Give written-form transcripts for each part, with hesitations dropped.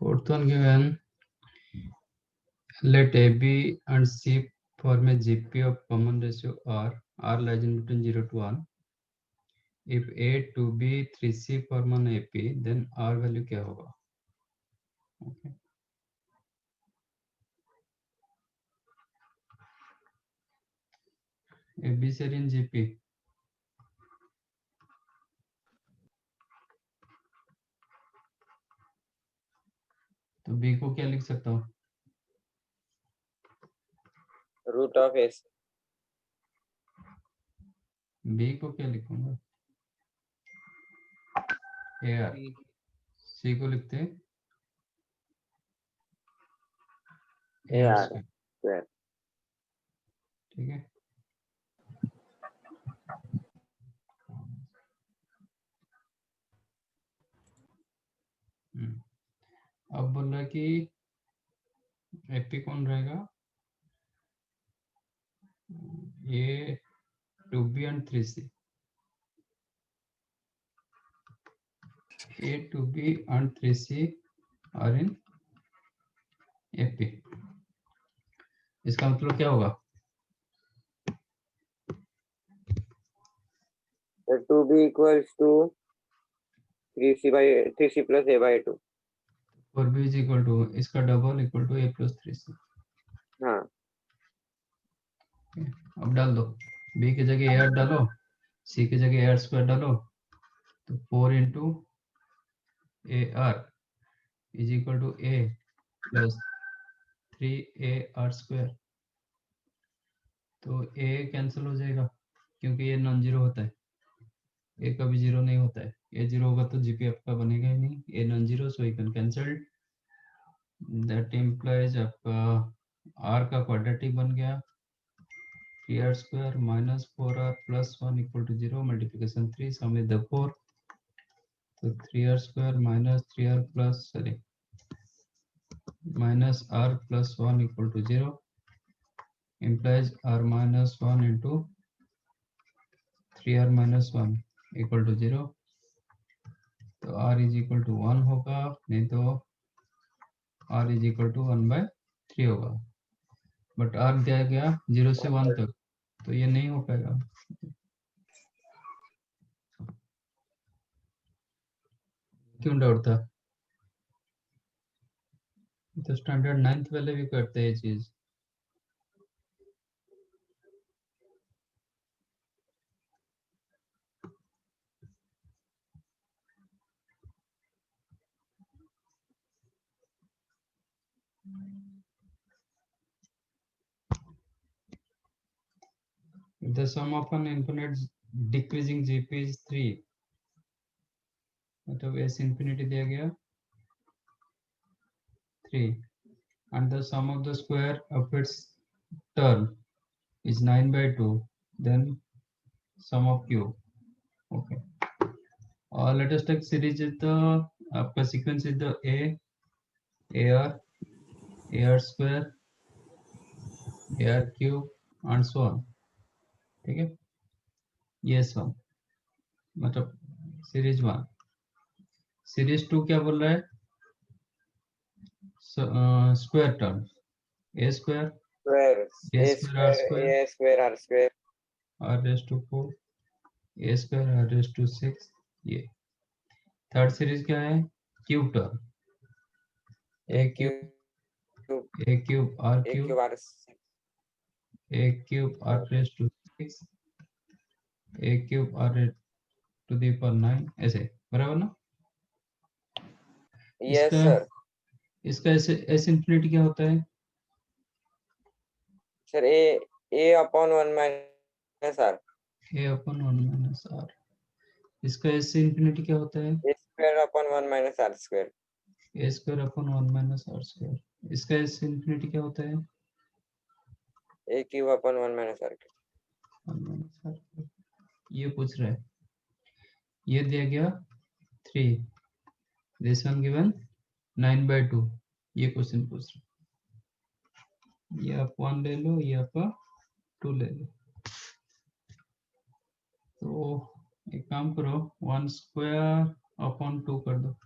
Fourth one given, let AB and C form a GP of common ratio R. R lies in between 0 to 1. If A, 2B, 3C form an AP, then R value क्या होगा? Okay. AB share in GP. तो B को क्या लिख सकता हूँ? Root of S. B को क्या लिखूंगा? AR. C को लिखते हैं AR स्क्वायर। ठीक है। अब बोल रहा है कि एपी कौन रहेगा? ये 2B and 3C. A, 2B and 3C are in AP. इसका मतलब क्या होगा? 2B equals to 3C plus A by 2. 4B is equal to इसका double equal to A plus 3C. हाँ। अब डाल दो, B की जगह AR डालो, C की जगह AR स्क्वायर डालो, तो 4 into AR is equal to A plus 3AR square. तो A कैंसिल हो जाएगा क्योंकि ये नॉन जीरो होता है, A कभी जीरो नहीं होता है. A जीरो होगा तो GP आपका बनेगा ही नहीं. A non zero, so you can cancel. That implies आपका R का क्वाड्रेटिक बन गया 3R square minus 4R plus 1 equal to 0. multiplication 3, sum is the 4. So 3R square minus 3R plus minus R plus 1 equal to 0 implies R minus 1 into 3R minus 1 equal to 0. तो R is equal to 1 होगा, नहीं तो R is equal to 1 by 3 होगा. But R दिया गया 0 से 1 तक, तो ये नहीं हो पाएगा. क्यों डाउट था? तो स्टैंडर्ड 9th वाले भी करते हैं ये चीज. The sum of an infinite decreasing GP is 3. मतलब S infinity दिया गया 3, and the sum of the square of its term is 9 by 2. Then sum of cube. Okay. Let us take series is the आपका sequence is the AR square, AR cube and so on. ठीक है, ये सम मतलब series 1. Series 2 क्या बोल रहा है? Square term A square, A square, R square, A square R square, R raised to 4, A square, R raised to 6. ये third series क्या है? Cube term A cube, A cube, R A cube, cube R A cube, R raised to 6, A cube, R raised to the power 9. ऐसे बराबर ना? yes sir. इसका S infinity क्या होता है? Sir A upon 1 minus R. A upon 1 minus R. इसका S infinity क्या होता है? A square upon 1 minus R square. A square upon 1 minus R square. इसका S infinity क्या होता है? A cube upon 1 minus R cube. 1 minus R cube. ये पूछ रहा है. ये दिया गया 3. This one given 9 by 2. ये क्वेश्चन पूछ रहा है. ये आप 1 ले लो, ये आप 2 ले लो. तो एक काम करो, 1 स्क्वायर अपॉन 2 कर दो.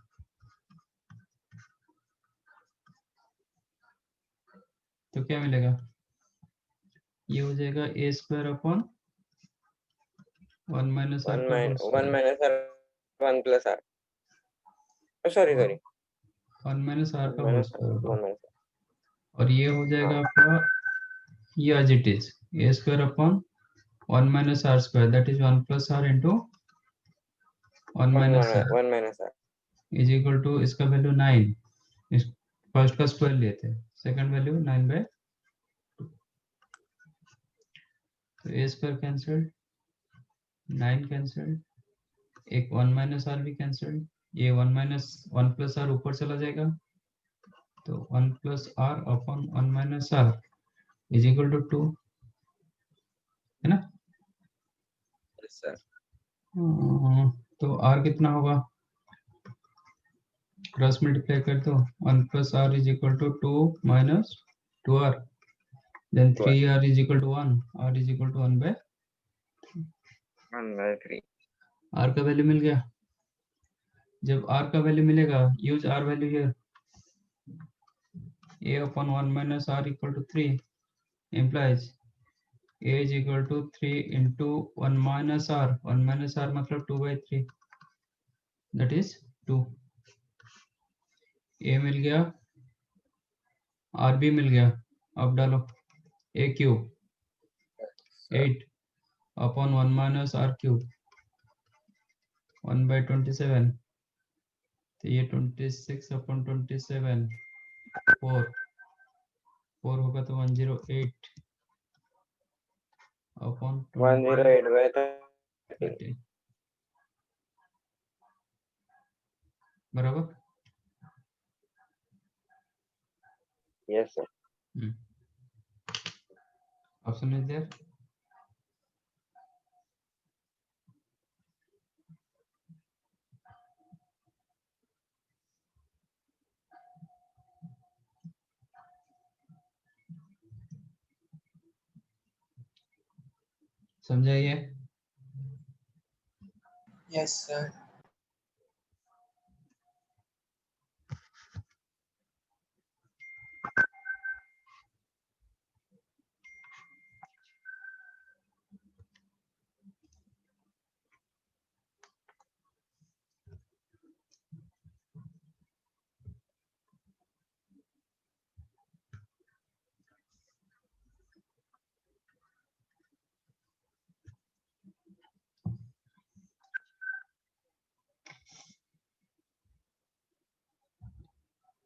तो क्या मिलेगा, ये हो जाएगा a square upon 1 minus r का whole 1 square, minus r 1 plus r. Oh, sorry. 1 minus r 1 का होल minus r, स्क्वायर होगा, 1 minus r. और ये हो जाएगा आपका ये as it is a square upon 1 minus r square, that is 1 plus r into 1 minus r 1 minus r. Is equal to, इसका value 9, इस फर्स्ट का स्क्वायर लिए थे, सेकंड वैल्यू 9/2, तो ए स्क्वायर कैंसिल्ड, 9 कैंसिल्ड, एक 1 माइनस आर भी cancelled, ये 1 plus are ऊपर चला जाएगा, तो 1 plus r upon 1 minus r is equal to 2, है ना। Yes, sir. तो आर कितना होगा, क्रॉस मल्टीप्लाई कर दो, 1 plus r is equal to 2 minus 2r, then 3r is equal to 1, r is equal to 1/, 1 by 3. r का value मिल गया। जब r का वैल्यू मिलेगा, use r value here, a upon 1 minus r equal to 3 implies a is equal to 3 into 1 minus r, 1 minus r मतलब 2/3, that is 2, a मिल गया, r भी मिल गया, अब डालो a cube 8 upon 1 minus r cube 1/27, तो ये 26 upon 27 4 होगा तो 108 upon 108 by 13. 20 बराबर। Yes, sir. Option is there. समझाइए। Yes, sir.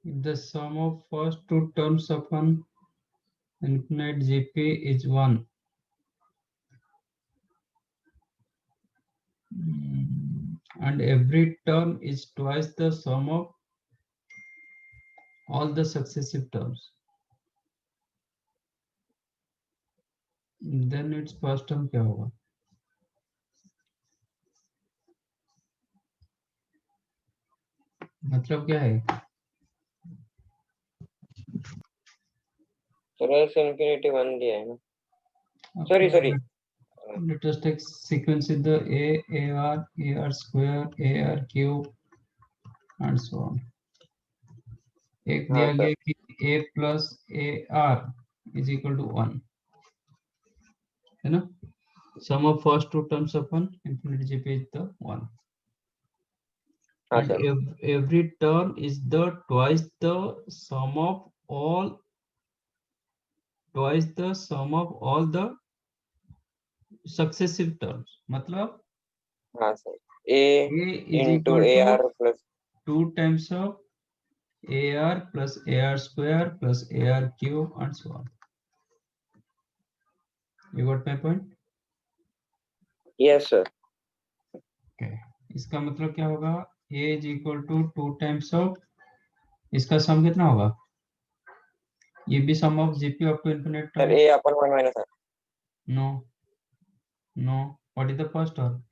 If the sum of first two terms of an infinite GP is 1, and every term is twice the sum of all the successive terms, then its first term क्या होगा? मतलब क्या है? So S infinity 1 दिया है ना. Sorry. Let us take sequence with the AR square, AR cube, and so on. एक दिया गया कि A plus AR is equal to 1, है ना? Sum of first two terms of an infinite GP is the 1. And every term is the twice the sum of all the successive terms. मतलब हाँ sir. A is into equal to AR plus 2 times of AR plus AR square plus AR cube and so on. You got my point? yes sir. Okay. इसका मतलब क्या होगा? A is equal to 2 times of, इसका सम कितना होगा? ये भी sum of GP up to infinite Sir, term. A upon 1 minus r. No. What is the first term?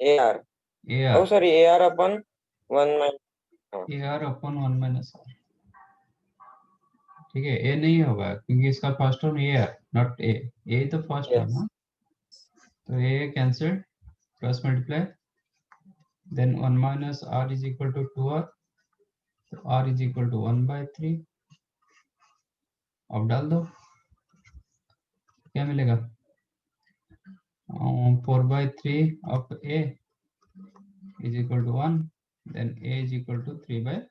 AR. AR. Oh sorry, AR upon 1 minus. AR upon 1 minus r. ठीक है, A नहीं होगा क्योंकि इसका फर्स्ट टर्म A है, not A. A तो first term है, तो A cancel, cross multiply, then 1 minus r is equal to 2r, so r is equal to 1/3, अब डाल दो, क्या मिलेगा? 4/3 of a is equal to 1, then a is equal to 3/,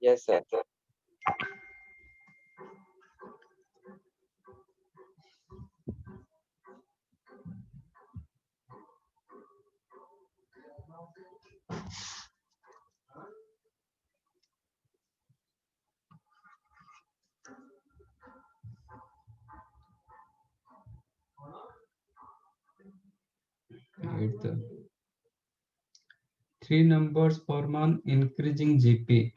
Yes, sir. Three numbers form an increasing GP.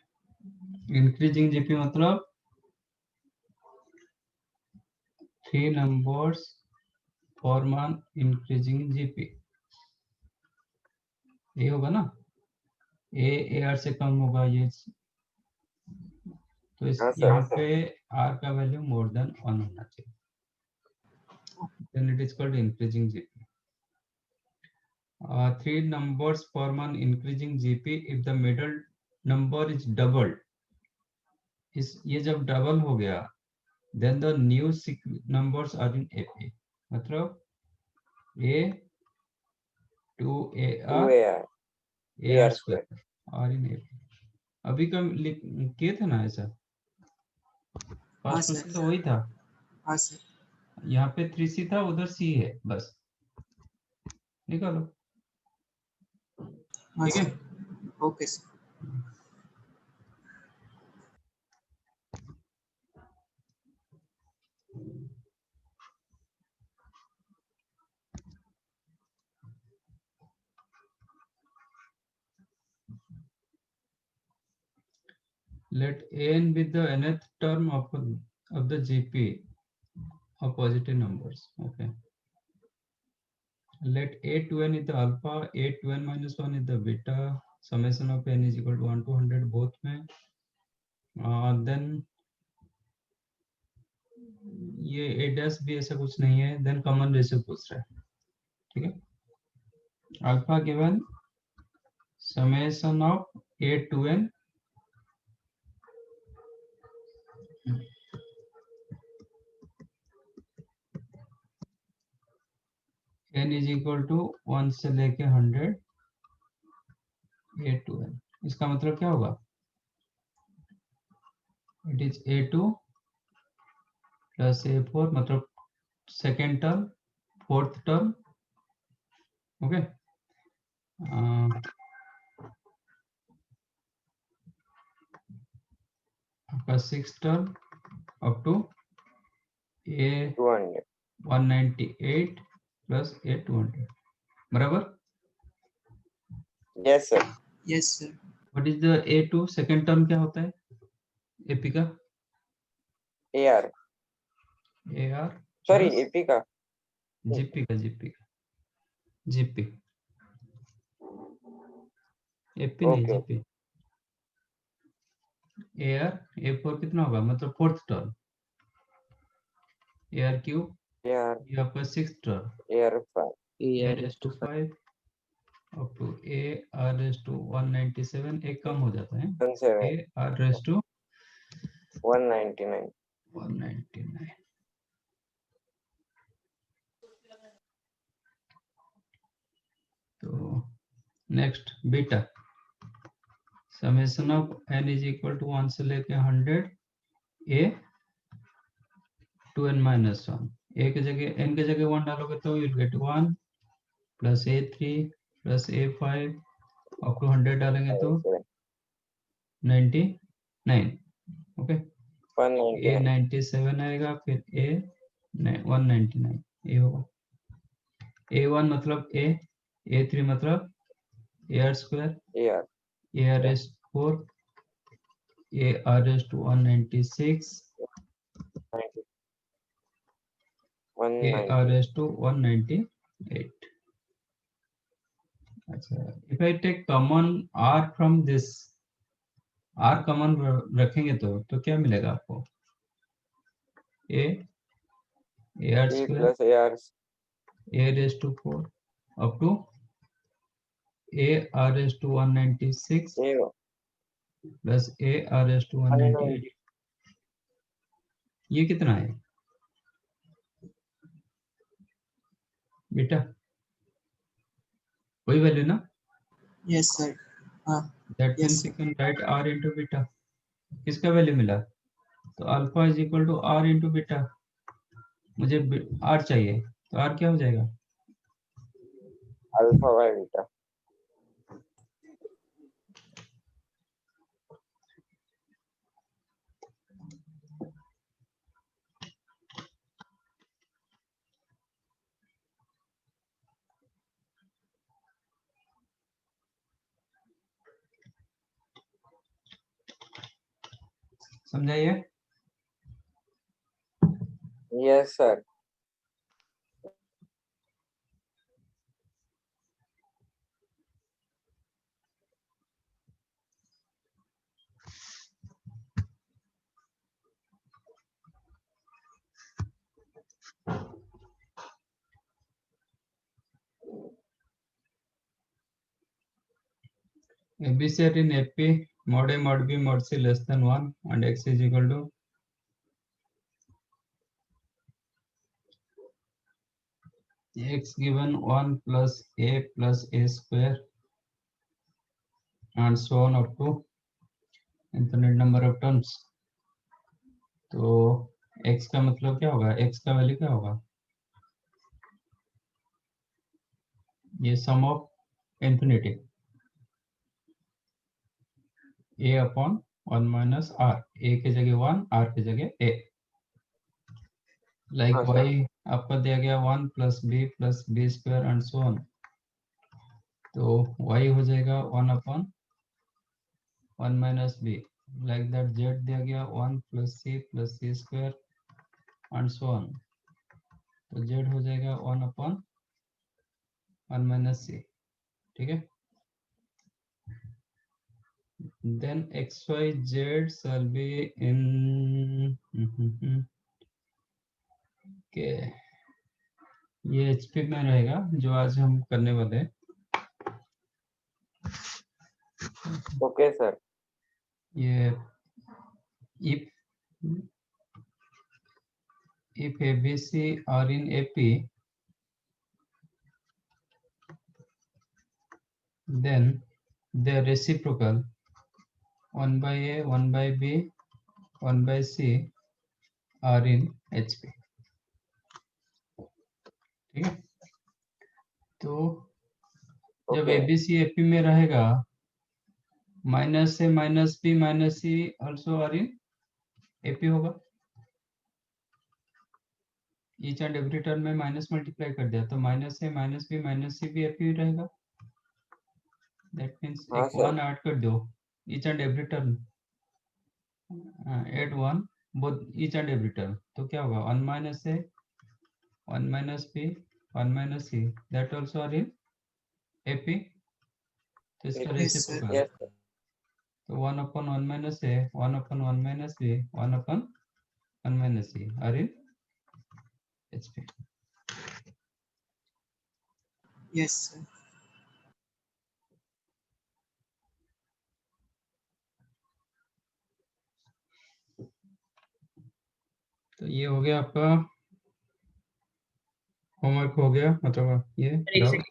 Increasing GP मतलब 3 numbers form an increasing GP. ये होगा ना, A R से कम होगा ये, तो इस हाँ, sir. यहाँ पे आर का वैल्यू मोर देन 1 होना चाहिए, then it is called increasing GP. 3 numbers form an increasing GP if the middle number is doubled. ये जब डबल हो गया, then the new numbers are in AP. मतलब A to AR 2AR. AR square और इन AP. अभी का किए थे ना ऐसा, फर्स्ट क्वेश्चन तो वही था। हाँ सर। यहाँ पे 3C था, उधर C है, बस निकालो। ठीक है, okay sir. let n be the nth term of the GP of positive numbers. Okay, let a to n is the alpha, a to n minus 1 is the beta, summation of n is equal to 1 to 100 both में, then ये a dash भी ऐसा कुछ नहीं है, then common ratio पूछ रहा है। ठीक है, alpha given summation of a to n n is equal to 1 से लेके 100 a to n। इसका मतलब क्या होगा? It is a2 plus a4, मतलब second term, fourth term. Okay, आपका six term up to a 200. 198 plus a 200 बराबर। Yes, sir. Yes sir. What is the a2? Second term क्या होता है AP का? AR. AR Sorry, plus AP का. GP का, GP AP नहीं, Okay. GP। AR A4 कितना होगा, मतलब fourth term, AR cube, AR. ये आपका six term, AR5. a raised to 5 up to a r raised to 197, एक कम हो जाता है, 17. a r raised to 199. 199। तो next beta, summation of n is equal to 1 से लेके 100 a to n minus 1। a की जगह n की जगह 1 डालोगे तो you'll get 1 plus a3 plus a5 up to 100 डालेंगे तो 99। Okay, a 199. 97 आएगा, फिर a 199, ये होगा। a1 मतलब a, a3 मतलब ar square, AR. ar raised 4, ar raised to 196, 90. ar 190. raised to 198। अच्छा, if I take common r from this, r common रखेंगे तो क्या मिलेगा आपको? a ar E square plus AR. a raised to 4 up to a r raised to 196 A plus a r raised to 198. ये कितना है बेटा? वही वैल्यू ना? Yes, sir. That Yes, means sir. You can write r into beta. किसका value मिला? तो alpha is equal to r into beta. मुझे r चाहिए, तो r क्या हो जाएगा? alpha by beta. समझाइए. Yes, sir. ABC are in AP, mod A, mod B, mod C less than 1 and x is equal to x given 1 plus a square and so on up to infinite number of terms. तो x का मतलब क्या होगा? x का value क्या होगा? ये sum of infinity a upon 1 minus r. a की जगह 1, r की जगह a. लाइक हाँ, sir. y आपका दिया गया 1 प्लस b square and so on. तो y हो जाएगा 1 upon 1 minus b. Like that z दिया गया 1 प्लस c square and so on. तो z हो जाएगा 1 अपॉन 1 माइनस c. ठीक है. Then x y z shall be in के ये HP में रहेगा जो आज हम करने वाले हैं. Okay, sir. ये if ABC are in AP, then the reciprocal 1 by A, 1 by B, 1 by C are in HP. ठीक है. तो जब Okay. ABC AP में रहेगा, minus a minus b minus c also are in AP होगा. Each and every term में minus multiply कर दिया तो minus a minus b minus c भी AP रहेगा. दैट मींस हाँ, एक sir. 1 ऐड कर दो each and every term. Add 1 both each and every term. तो क्या होगा? 1 minus a 1 minus b 1 minus c that also are in AP. तो इसका Yes, Yes, sir. Reciprocal. yes, sir. तो 1 upon 1 minus a 1 upon 1 minus b 1 upon 1 minus c are in HP. Yes, sir. तो ये हो गया आपका homework हो गया, मतलब ये doubt.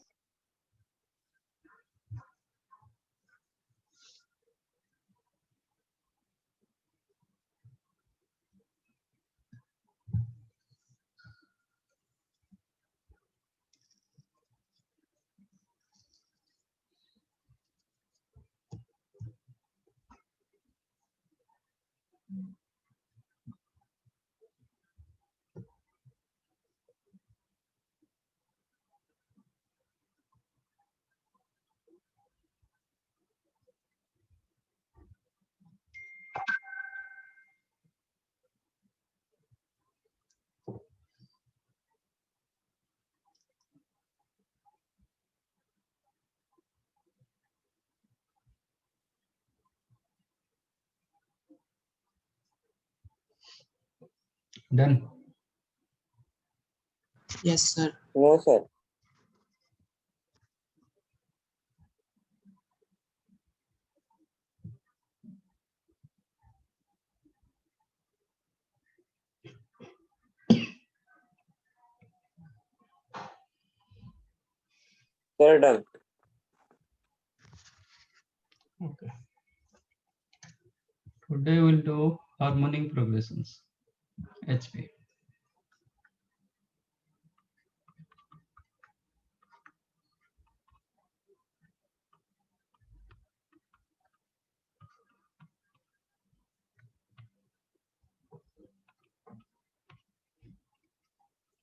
Done. Yes, sir. No, sir. Sir, done. Okay. Today we'll do harmonic progressions, HP.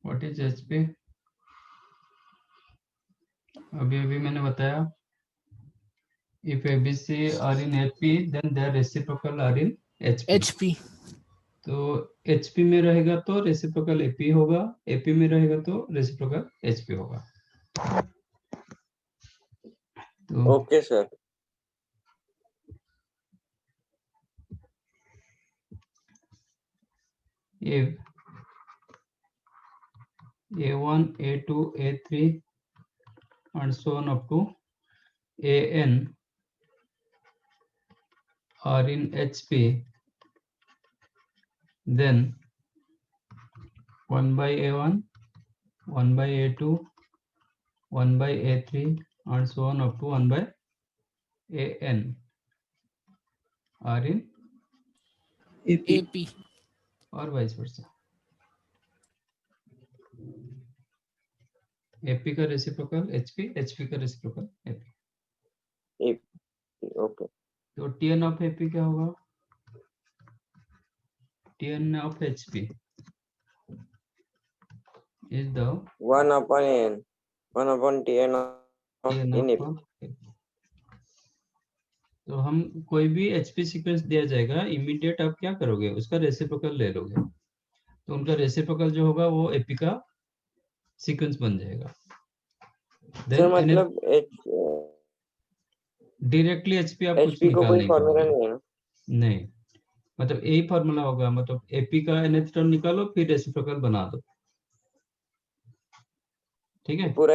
What is HP? अभी मैंने बताया, if ABC are in HP, then their reciprocal are in HP. HP. तो HP में रहेगा तो reciprocal AP होगा, AP में रहेगा तो रेसिप्रोकल HP होगा। तो Okay, sir. if A1, A2, A3 and so on up to AN are in HP, then 1 by A1, 1 by A2, 1 by A3 and so on up to 1 by AN are in AP. AP. और vice versa. AP का reciprocal HP, HP का reciprocal AP। Okay. तो TN of AP क्या होगा? TN of HP is the 1 upon N. 1 upon Tn of TN in of AP। तो हम कोई भी HP सीक्वेंस दिया जाएगा, इमीडिएट आप क्या करोगे, उसका रेसिप्रोकल ले लोगे, तो उनका रेसिप्रोकल जो होगा वो AP का सीक्वेंस बन जाएगा। सर मतलब डायरेक्टली HP आप कुछ HP को निकाल कोई नहीं फॉर्मूला पाओगे। नहीं है ना? नहीं, मतलब यही फॉर्मूला होगा, मतलब AP का nth टर्म निकालो फिर रेसिप्रोकल बना दो, ठीक है। पूरा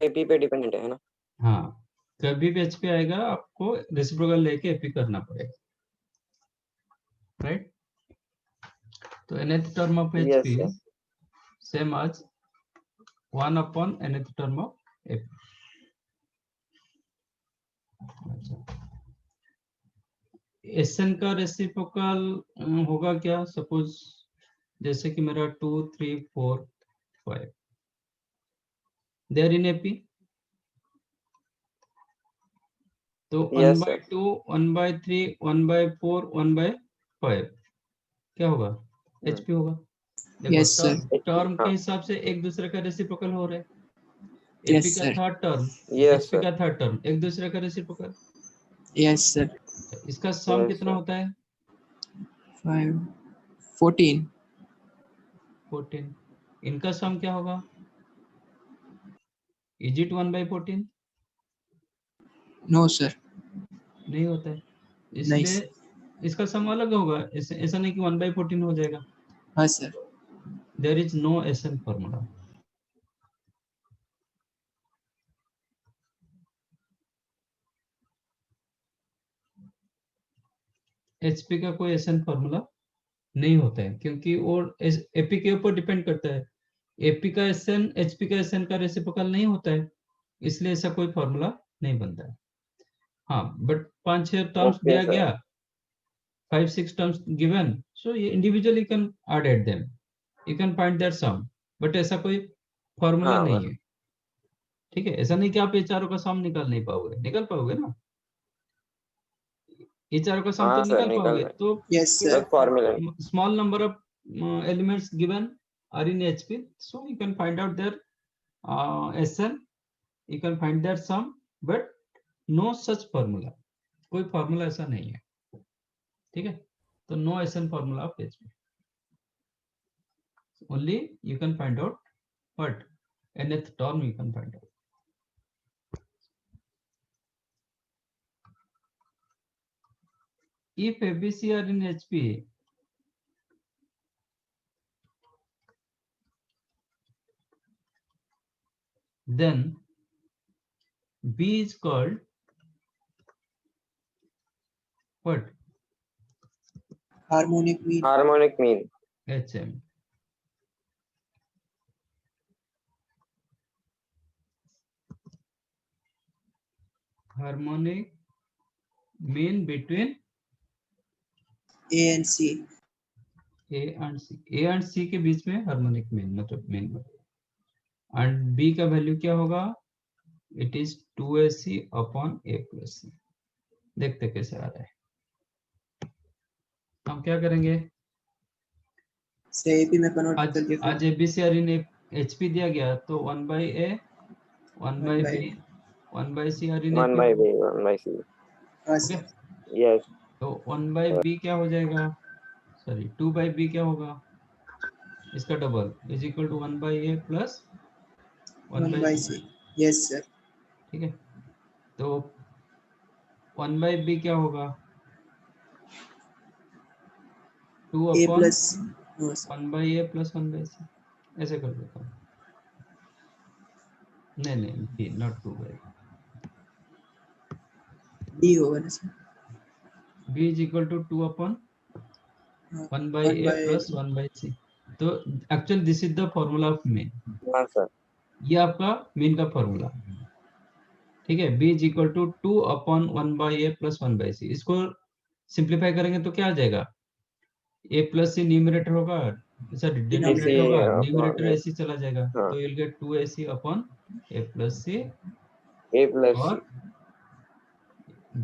AP पे डिपेंडेंट है ना? हाँ, कभी भी HP आएगा आपको रेसिप्रोकल लेके AP करना पड़ेगा, राइट। तो nth term of Yes, HP sir. Same आज 1 upon nth term of AP। SN का रेसिप्रोकल होगा क्या, सपोज जैसे कि मेरा 2, 3, 4, 5 दे आर इन AP, तो 1 Yes, by sir. 2, 1 by 3, 1 by 4, 1 by 5 क्या होगा, HP होगा। देखो Yes, sir. टर्म के हाँ. हिसाब से एक दूसरे का रेसिप्रोकल हो रहा है। Yes, AP का sir. Third term, Yes, HP sir. का थर्ड टर्म, एक दूसरे का रेसिप्रोकल। Yes, sir. इसका सम Yes, कितना sir. होता है? 5, 14. 14। इनका सम क्या होगा? Is it 1 by 14? No, sir. नहीं होता है, Nice. इसलिए इसका सम अलग होगा। ऐसा नहीं कि 1 by 14 हो जाएगा। हाँ sir. There is no SN formula. HP का कोई SN फॉर्मूला नहीं होता है, क्योंकि वो AP के ऊपर डिपेंड करता है। AP का SN HP का SN का रेसिप्रोकल नहीं होता है, इसलिए ऐसा कोई फॉर्मूला नहीं बनता है। हाँ, बट 5-6 टर्म्स Okay, दिया sir. गया, 5-6 terms given, so you individually can add them, you can find their sum, but ऐसा कोई फॉर्मूला हाँ, नहीं है, ठीक है। ऐसा नहीं कि आप ये चारों का सम निकाल नहीं पाओगे, निकाल पाओगे ना, ये चारों का सम तो हाँ सर निकाल निकल पाओगे। रहा है. तो Yes, sir. बस फॉर्मूला है. small number of elements given are in HP, so you can find out their SN, you can find their sum, but no such formula, कोई फॉर्मूला ऐसा नहीं है, ठीक है। तो no SN formula of HP, only you can find out what nth term you can find out. If ABC are in HP, then B is called what? Harmonic mean. Harmonic mean. HM. Harmonic mean between A and C. A and C. A and C के बीच में harmonic mean मतलब mean and B का value क्या होगा? It is 2AC upon A plus C. देखते कैसे आ रहा है. हम क्या करेंगे? से AP में कन्वर्ट आज करके आज ABCR इन HP दिया गया तो 1 by A 1 by B 1 by C R in 1 by B, 1 by C. हाँ ओके. सर. Yes. तो 1 by B क्या हो जाएगा? सॉरी 2 by B क्या होगा? इसका double is equal to 1 by A plus 1 1 by by C. C. Yes sir. ठीक है. तो 1 by B क्या होगा? 2 A upon plus. No sir. 1 by A plus 1 by C. ऐसे कर देता हूँ. नहीं B not 2 by D होगा ना sir. B is equal to 2 upon 1 by 1 A by plus 1 by C. तो actual this is the formula of mean. हाँ sir. ये आपका मीन का फॉर्मूला. ठीक है. B is equal to 2 upon 1 by A plus 1 by C. इसको simplify करेंगे तो क्या आ जाएगा? A plus C न्यूमरेटर होगा, सॉरी डिनोमिनेटर होगा, न्यूमरेटर AC चला जाएगा. हाँ. तो you'll get 2AC upon A plus C. A plus और C.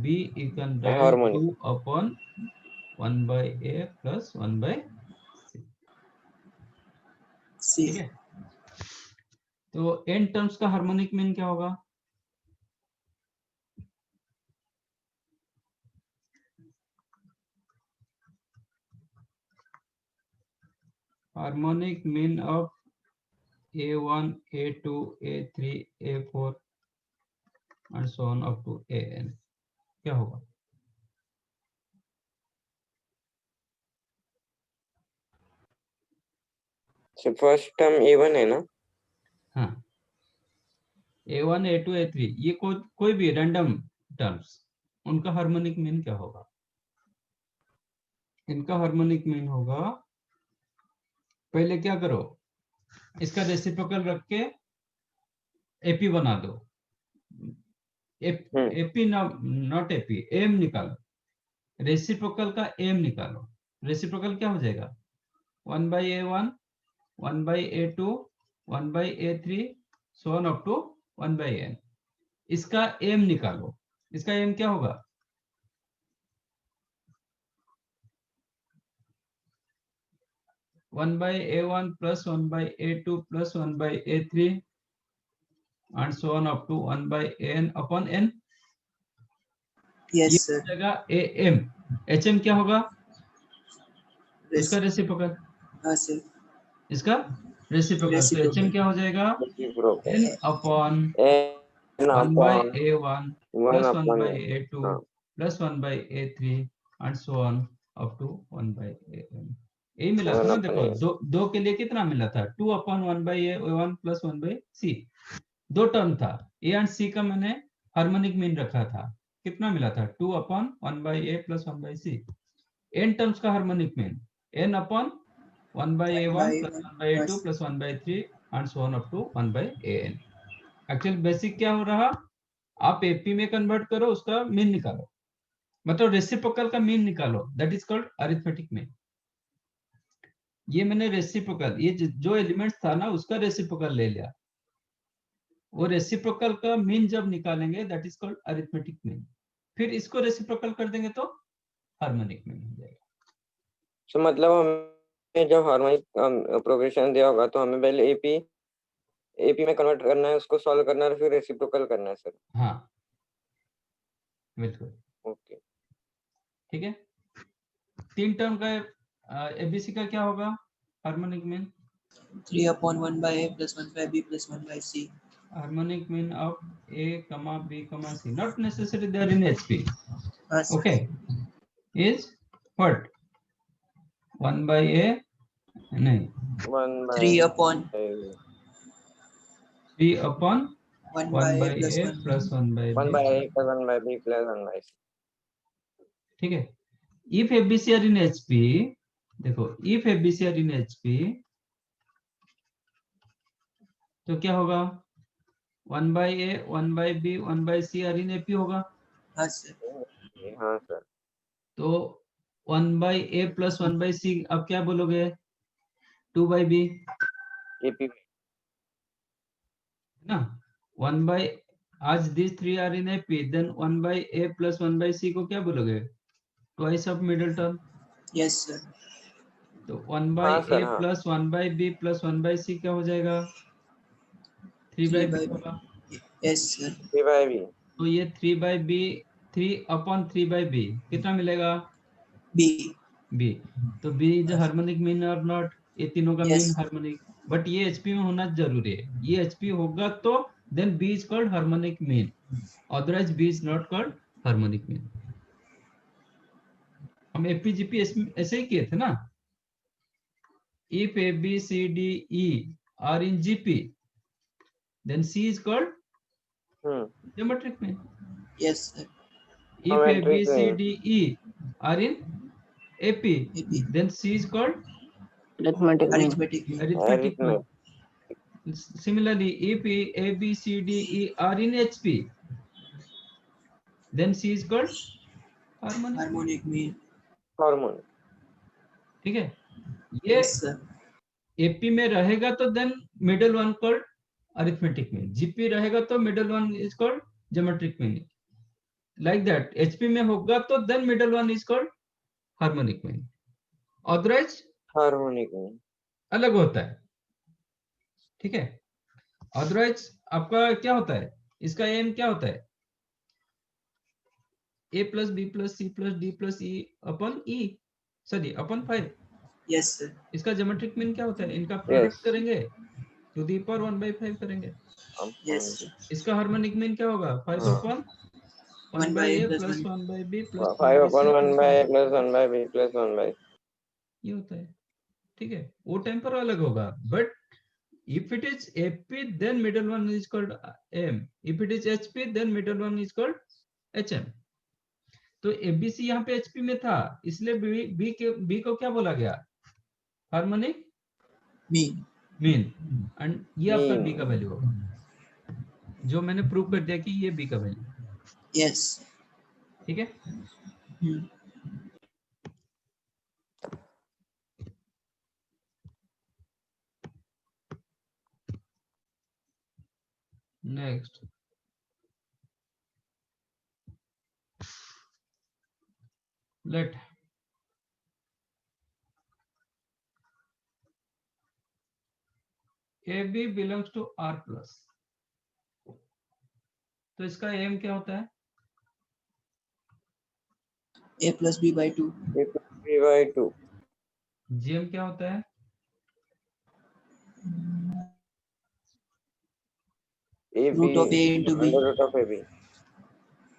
B you can write Harmonic. 2 upon 1 by A plus 1 by C. C. ठीक है. तो n टर्म्स का हार्मोनिक मीन क्या होगा? Harmonic mean of A1 A2 A3 A4 and so on up to AN क्या होगा? So first term A1 है ना? हाँ. A1 A2 A3 ये कोई भी रैंडम टर्म्स, उनका हार्मोनिक मीन क्या होगा? इनका हार्मोनिक मीन होगा, पहले क्या करो, इसका रेसिप्रोकल रख के AP बना दो. AP नॉट AP, M निकालो. रेसिप्रोकल का M निकालो. रेसिप्रोकल क्या हो जाएगा? 1 by A1 1 by A2 1 by A3 so on up to 1 by N. इसका M निकालो. इसका M क्या होगा? One by A1 plus 1 by A2 plus 1 by A3 and so on up to 1 by N upon N. Yes sir. AM. HM क्या होगा? इसका reciprocal. हाँ sir. इसका रेसिप्रोकल. तो HM क्या हो जाएगा? N upon 1 by A1 plus 1 by A2 plus 1 by A3 and so on up to 1 by AN. यही मिला था ना. देखो दो के लिए कितना मिला था? 2 upon 1 by A1 plus 1 by C. दो टर्म था. A and C का मैंने हार्मोनिक मीन रखा था. कितना मिला था? 2 upon 1 by A plus 1 by C. n terms का harmonic mean n upon 1 by A1 plus 1 by A2 plus 1 by 3 and so on up to 1 by AN. Actual basic क्या हो रहा? आप AP में कन्वर्ट करो, उसका मीन निकालो, मतलब रेसिप्रोकल का मीन निकालो. That is called arithmetic mean. ये मैंने रेसिप्रोकल, ये जो एलिमेंट्स था ना उसका रेसिप्रोकल ले लिया. वो रेसिप्रोकल का मीन जब निकालेंगे that is called arithmetic mean. फिर इसको रेसिप्रोकल कर देंगे तो हार्मोनिक मीन हो जाएगा. तो मतलब हमें जब हार्मोनिक प्रोग्रेशन दिया होगा तो हमें पहले एपी में कन्वर्ट करना है, उसको सॉल्व करना है, फिर रेसिप्रोकल करना है सर. हाँ बिल्कुल. ओके. ठीक है. 3 टर्म का एबीसी का क्या होगा harmonic mean? 3 upon 1 by A plus 1 by B plus 1 by C. Harmonic mean of A, B, C. Not necessarily they are in HP. Okay. Is what? 1 by A. नहीं. 3 upon 3 upon 1 1 by by A plus A 1 plus 1 by 1 B. by A plus 1 by B plus 1 by C. ठीक है. If ABC are in HP, देखो if ABC are in HP तो क्या होगा? 1 by A, 1 by B, 1 by C are in AP होगा. हाँ sir. हाँ sir. तो 1 by A plus 1 by C अब क्या बोलोगे? 2 by B AP में. ना. 1 by आज these three are in AP, then 1 by A plus 1 by C को क्या बोलोगे? Twice of middle term. Yes sir. तो 1 by हाँ A सर. हाँ. plus 1 by B plus 1 by C क्या हो जाएगा? 3 by 3 B by होगा. yes sir. 3 by B. तो ये 3 by B 3 upon 3 by B कितना मिलेगा? B. B. तो B इज हार्मोनिक मीन और नॉट? ये तीनों का Yes. Mean harmonic. बट ये HP में होना जरूरी है. ये HP होगा तो then B is called harmonic mean, otherwise B is not called harmonic mean. हम एपीजीपी ऐसे ही किए थे ना. If a b c d e are in GP then c is called geometric mean. Yes sir. If A, B, Geometric C, mean. D, E are in AP, AP. then C is called Arithmetic mean. Arithmetic mean. arithmetic mean. Arithmetic. Similarly, if A, B, C, D, E are in HP, then C is called harmonic. Harmonic mean. Hormone. ठीक है. ये Yes sir. AP में रहेगा तो then middle one called arithmetic mean. GP रहेगा तो middle one is called geometric mean. Like that, HP में होगा तो then middle one is called harmonic mean. Otherwise Harmonic mean. अलग होता है. ठीक है. अदरवाइज आपका क्या होता है? इसका एम क्या होता है? A plus B plus C plus D plus E upon E, sorry upon 5. Yes sir. इसका ज्योमेट्रिक मीन क्या होता है? इनका प्रोडक्ट करेंगे टू द पावर 1 by 5 करेंगे. Yes sir. इसका हार्मोनिक मीन क्या होगा? 5 upon 1 by A plus 1 by B plus 5 upon 1 by A C. plus 1 by B plus 1 by. ये होता है. ठीक है. वो टाइम पर अलग होगा. But if it is AP then middle one is called M. If it is HP then middle one is called HM. तो ABC यहाँ पे HP में था, इसलिए B को क्या बोला गया? Harmonic Mean. मीन. एंड ये आपका Mean. B का वैल्यू होगा, जो मैंने प्रूव कर दिया कि ये B का वैल्यू. Yes. ठीक है. Hmm. Next let AB belongs to R plus. तो इसका एम क्या होता है? A plus B by 2. A plus B by 2. GM क्या होता है? AB. Root of A into B. Under root of AB.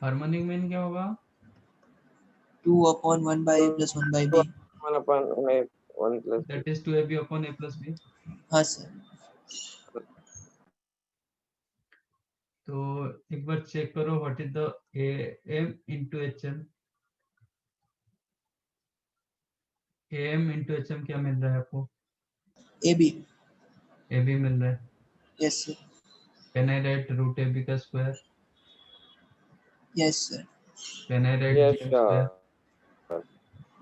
Harmonic mean क्या होगा? 2 upon 1 by A plus 1 by B. 1 upon 1 plus B. That is 2AB upon A plus B. हाँ sir. तो एक बार check करो what is the AM into HM. AM into HM क्या मिल रहा है आपको? AB. AB मिल रहा है. Yes sir. Can I write root AB का square? Yes sir. Can I write Yes, GM sir. square?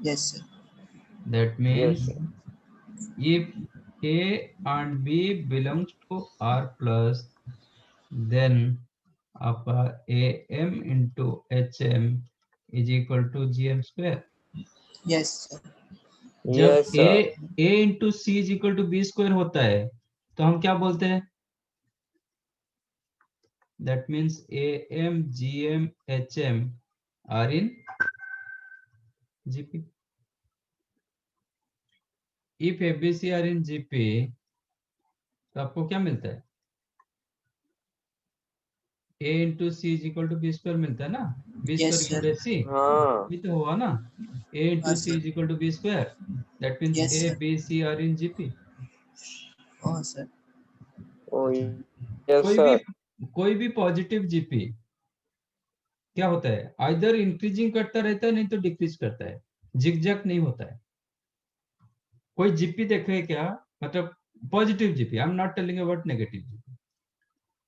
Yes sir. That means Yes, if A and B belongs to R plus, then आपका AM into HM is equal to GM square. Yes sir. जब Yes, sir. A into C is equal to B square होता है तो हम क्या बोलते हैं? That means AM, GM, HM are in GP. If ABC are in GP तो आपको क्या मिलता है? A into C is equal to B square मिलता है ना? B Yes, square sir. into C. हाँ. ये तो हुआ ना? A into हाँ, C sir. is equal to B square. That means Yes, A, sir. B, C are in GP. Oh sir. Oh, yes, कोई sir. भी कोई भी पॉजिटिव जीपी क्या होता है, आइदर इंक्रीजिंग करता रहता है नहीं तो डिक्रीज करता है, जिगजैग नहीं होता है। कोई जीपी देखे क्या, मतलब positive GP, I am not telling about negative GP.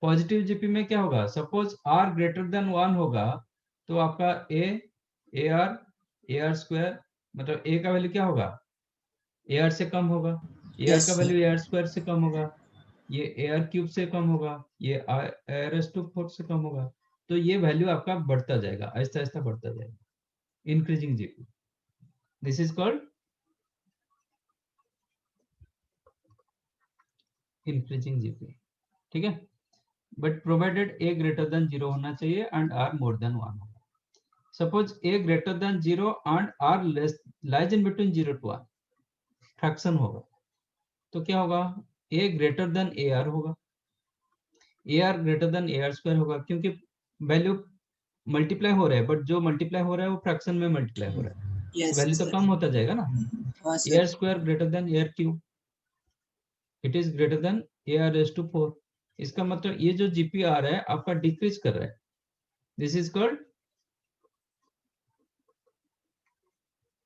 Positive GP में क्या होगा, सपोज आर ग्रेटर देन 1 होगा तो आपका ए आर स्क्वायर, मतलब ए का वैल्यू क्या होगा, ए आर से कम होगा, ए आर Yes, का sir. वैल्यू ए आर स्क्वायर से कम होगा, ये ए आर क्यूब से कम होगा, ये आर एस टू 4 से कम होगा। तो ये वैल्यू आपका बढ़ता जाएगा, आहिस्ता आहिस्ता बढ़ता जाएगा, increasing GP. This is called increasing GP. ठीक है, but provided a greater than 0 होना चाहिए एंड आर मोर देन 1 होगा। Suppose a greater than 0 and r less lies in between 0 to 1, fraction होगा तो क्या होगा, a greater than a r होगा, a r greater than a r square होगा, क्योंकि वैल्यू मल्टीप्लाई हो रहा है, बट जो मल्टीप्लाई हो रहा है वो फ्रैक्शन में मल्टीप्लाई हो रहा है, तो Yes, वैल्यू तो sir. कम होता जाएगा ना। हाँ a r sir. Square greater than a r cube, it is greater than a r raise to 4। इसका मतलब ये जो जीपी आ रहा है आपका डिक्रीज कर रहा है, this is called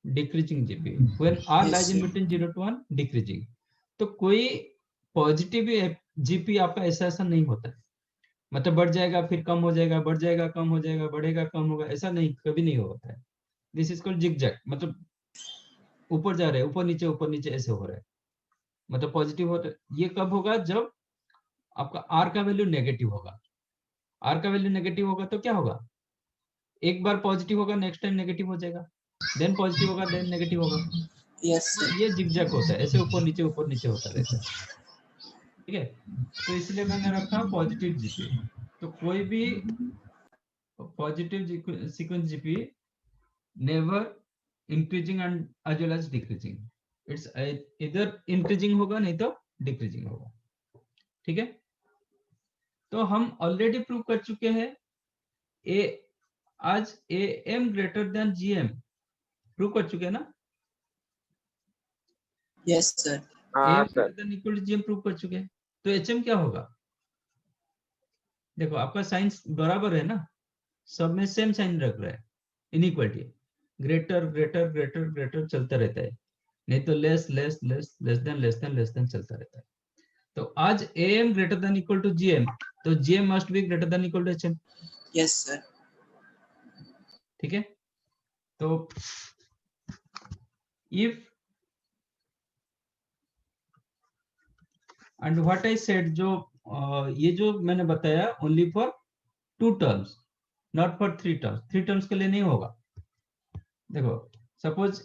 decreasing GP. When r Yes, lies in sir. Between 0 to 1, decreasing. तो कोई पॉजिटिव जीपी आपका ऐसा ऐसा नहीं होता है, मतलब बढ़ जाएगा फिर कम हो जाएगा, बढ़ जाएगा कम हो जाएगा, बढ़ेगा कम होगा, ऐसा नहीं, कभी नहीं होता है। दिस इज कॉल्ड जिगजैग, मतलब ऊपर जा रहे हैं, ऊपर नीचे ऐसे हो रहा है, मतलब पॉजिटिव होता है। ये कब होगा, जब आपका आर का वैल्यू नेगेटिव होगा। आर का वैल्यू नेगेटिव होगा तो क्या होगा, एक बार पॉजिटिव होगा नेक्स्ट टाइम नेगेटिव हो जाएगा, देन पॉजिटिव होगा देन नेगेटिव होगा। Yes, तो sir. ये जिगजैग होता है, ऐसे ऊपर नीचे होता रहता है। ठीक है, तो इसलिए मैंने रखा पॉजिटिव जीपी। तो कोई भी positive sequence GP never increasing and as well as decreasing, it's either increasing होगा नहीं तो डिक्रीजिंग होगा। ठीक है, तो हम ऑलरेडी प्रूव कर चुके हैं ए, आज A M greater than G M prove कर चुके हैं ना, Yes, sir. ए हाँ greater sir. Than equal to G M prove कर चुके हैं। तो एच एम क्या होगा, देखो आपका साइंस बराबर है ना, सब में सेम साइन रख रहा है, inequality, greater greater greater greater चलता रहता है, नहीं तो less less less less than चलता रहता है। तो आज A M greater than equal to G M, तो G M must be greater than equal to H M. Yes, sir. ठीक है, तो if and what I said, जो ये जो मैंने बताया only for 2 terms, not for 3 terms, 3 terms के लिए नहीं होगा। देखो suppose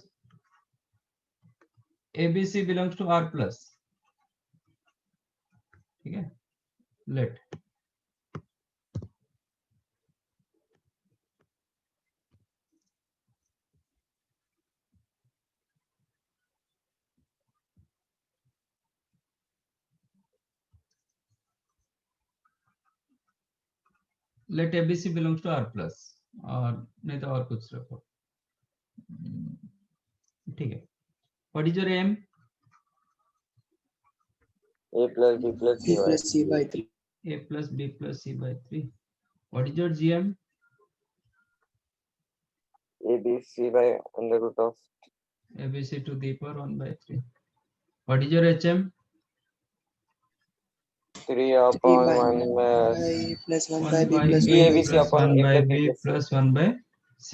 ABC belongs to R plus, ठीक है, let let ABC belongs to R plus, और नहीं तो और कुछ रखो, ठीक है। What is your M, A plus B plus B C y. plus C by 3. a plus b plus c by 3। What is your gm, A B C by under root of abc to the power 1 by 3। What is your hm, 3 3 upon by 1 plus 1 1 by B by plus b 1 by ABC C. plus upon 1 A by plus B b plus C. plus 1 by c,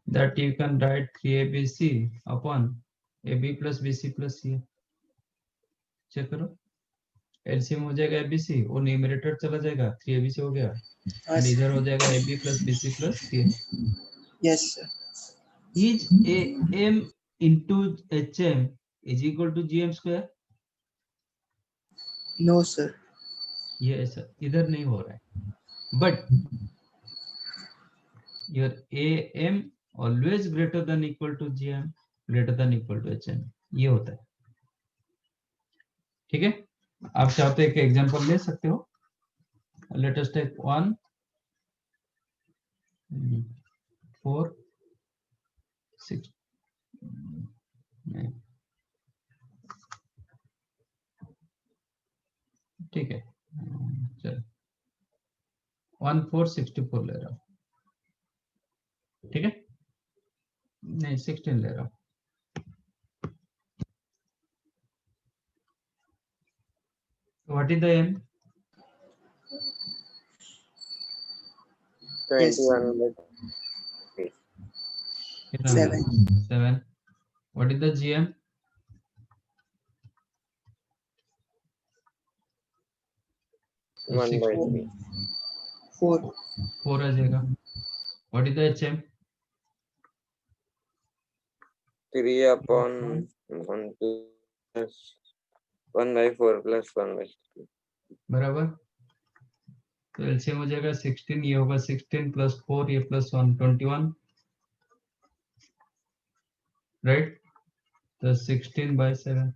that you can write 3abc upon ab plus bc plus c। Check करो, LCM हो जाएगा ABC, वो numerator चला जाएगा, 3abc हो गया, हाँ and इधर सर. हो जाएगा ab plus bc plus c। Yes, sir. Is am into hm is equal to gm square, No, sir. ये ऐसा इधर नहीं हो रहा है, but your am always greater than equal to gm greater than equal to hm, ये होता है। ठीक है, आप चाहते हैं कि एग्जांपल ले सकते हो, लेट अस टेक 1 4 6, ठीक है, चलो 1464 ले रहा हूँ, ठीक है, नहीं 16 ले रहा हूँ। What is the M? 21/3. कितना मिला? 7. 7. What is the GM? 1/3. 4. 4 आ जाएगा। What is the HM? 3/1 plus 1/4 plus 1/3. बराबर। तो एलसीएम हो जाएगा 16, ये होगा 16 प्लस 4, ये प्लस 1 21, राइट। तो 16/7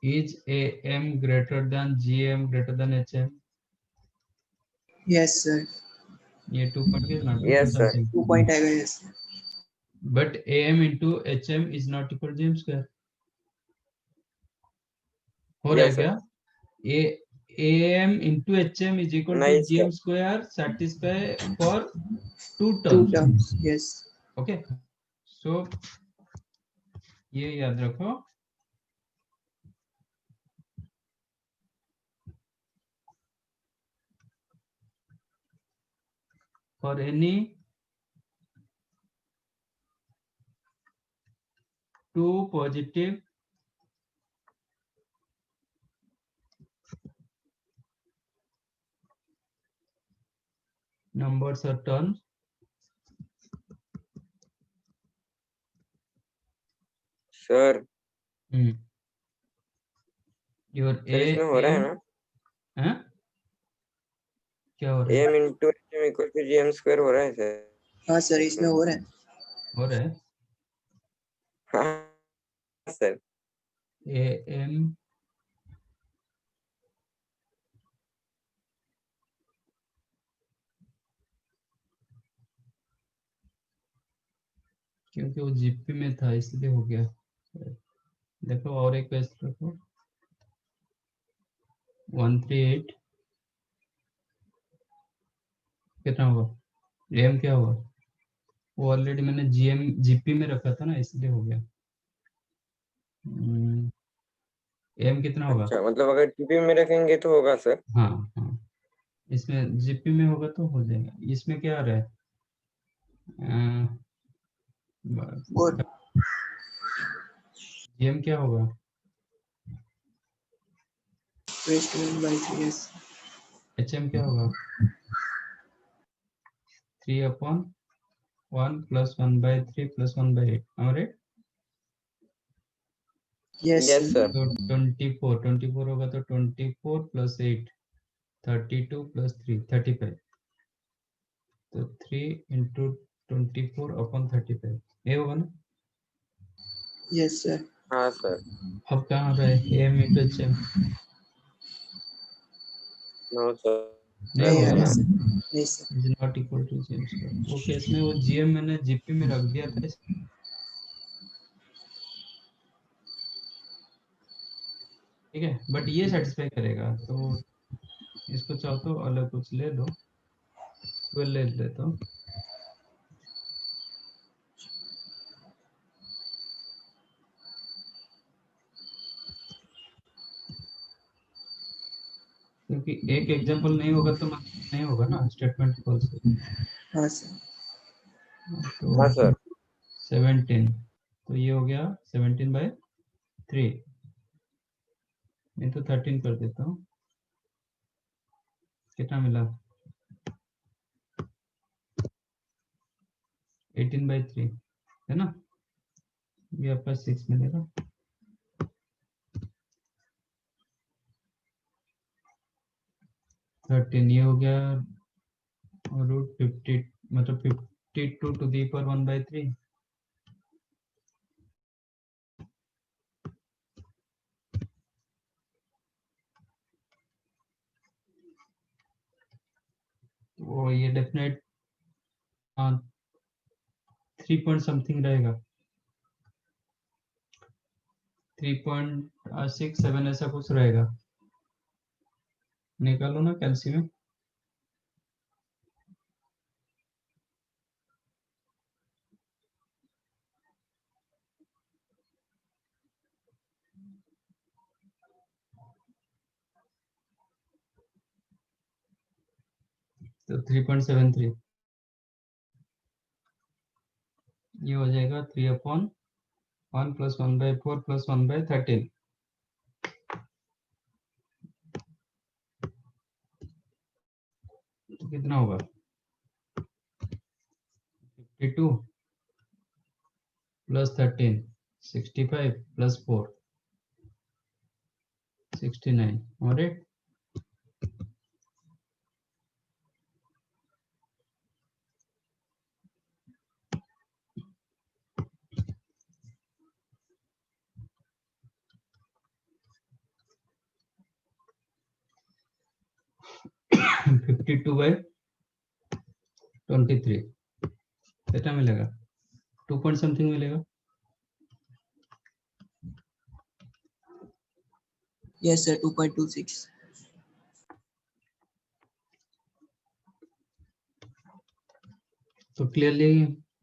is AM greater than GM greater than HM? Yes, sir. ये 2 पॉइंट कितना? 2 Yes, point sir. Something. 2 point आएगा, yes. But AM into HM is not equal to GM square। हो रहा है Yes, sir. क्या? AM into HM is equal to Nice, GM sir. square satisfy for 2 2 terms। terms, yes. Okay, सो ये याद रखो। For any 2 positive numbers or terms, Sir, your sir इसमें हो रहा है ना? हैं? क्या हो रहा है? AM into HM equal to GM square हो रहा है sir. हाँ सर, इसमें हो रहा है। हो रहा है हाँ sir. AM क्योंकि वो जीपी में था इसलिए हो गया। देखो और एक पेज रखो, 138 कितना होगा? AM क्या होगा? वो ऑलरेडी मैंने जीपी में रखा था ना, इसलिए हो गया। AM कितना होगा? अच्छा, मतलब अगर TP में रखेंगे तो होगा sir. हाँ हाँ, इसमें जीपी में होगा तो हो जाएगा। इसमें क्या आ रहा है? Good. जीएम क्या होगा? Raised to 1/3, yes. HM क्या होगा? 3/1 plus 1/3 plus 1/8, right? Yes, Yes sir. sir. तो 24 होगा तो 24 plus 8 32 plus 3 35, तो 3 into 24/35 ये होगा ना? Yes, sir. हाँ sir. अब कहाँ रहा है AM into HM? No sir. नहीं नहीं आ होगा रहा ना, है सर। नहीं sir. is not equal to GM square। वो केस में वो GM मैंने GP में रख दिया था, ठीक है, बट ये सेटिस्फाई करेगा। तो इसको चाहो तो अलग कुछ ले लो, 12 ले लेता हूँ। क्योंकि एक एग्जांपल नहीं होगा तो मतलब नहीं होगा ना, स्टेटमेंट फॉल्स है। हाँ सर। तो हाँ sir. 17, तो ये हो गया 17/3, नहीं तो 13 कर देता हूँ। कितना मिला? 18/3 है ना, ये आपका 6 मिलेगा। ये हो गया √50 मतलब 52 to the power 1/3। तो ये डेफिनेट 3 पॉइंट समथिंग रहेगा, 3.67 ऐसा कुछ रहेगा। निकालो ना कैलसी में। तो 3.73 ये हो जाएगा 3/1 + 1/4 + 1/13। तो कितना होगा 52 + 13 65 + 4 69 और 52/23 कितना मिलेगा 2 पॉइंट समथिंग मिलेगा। Yes, sir. 2.26. So clearly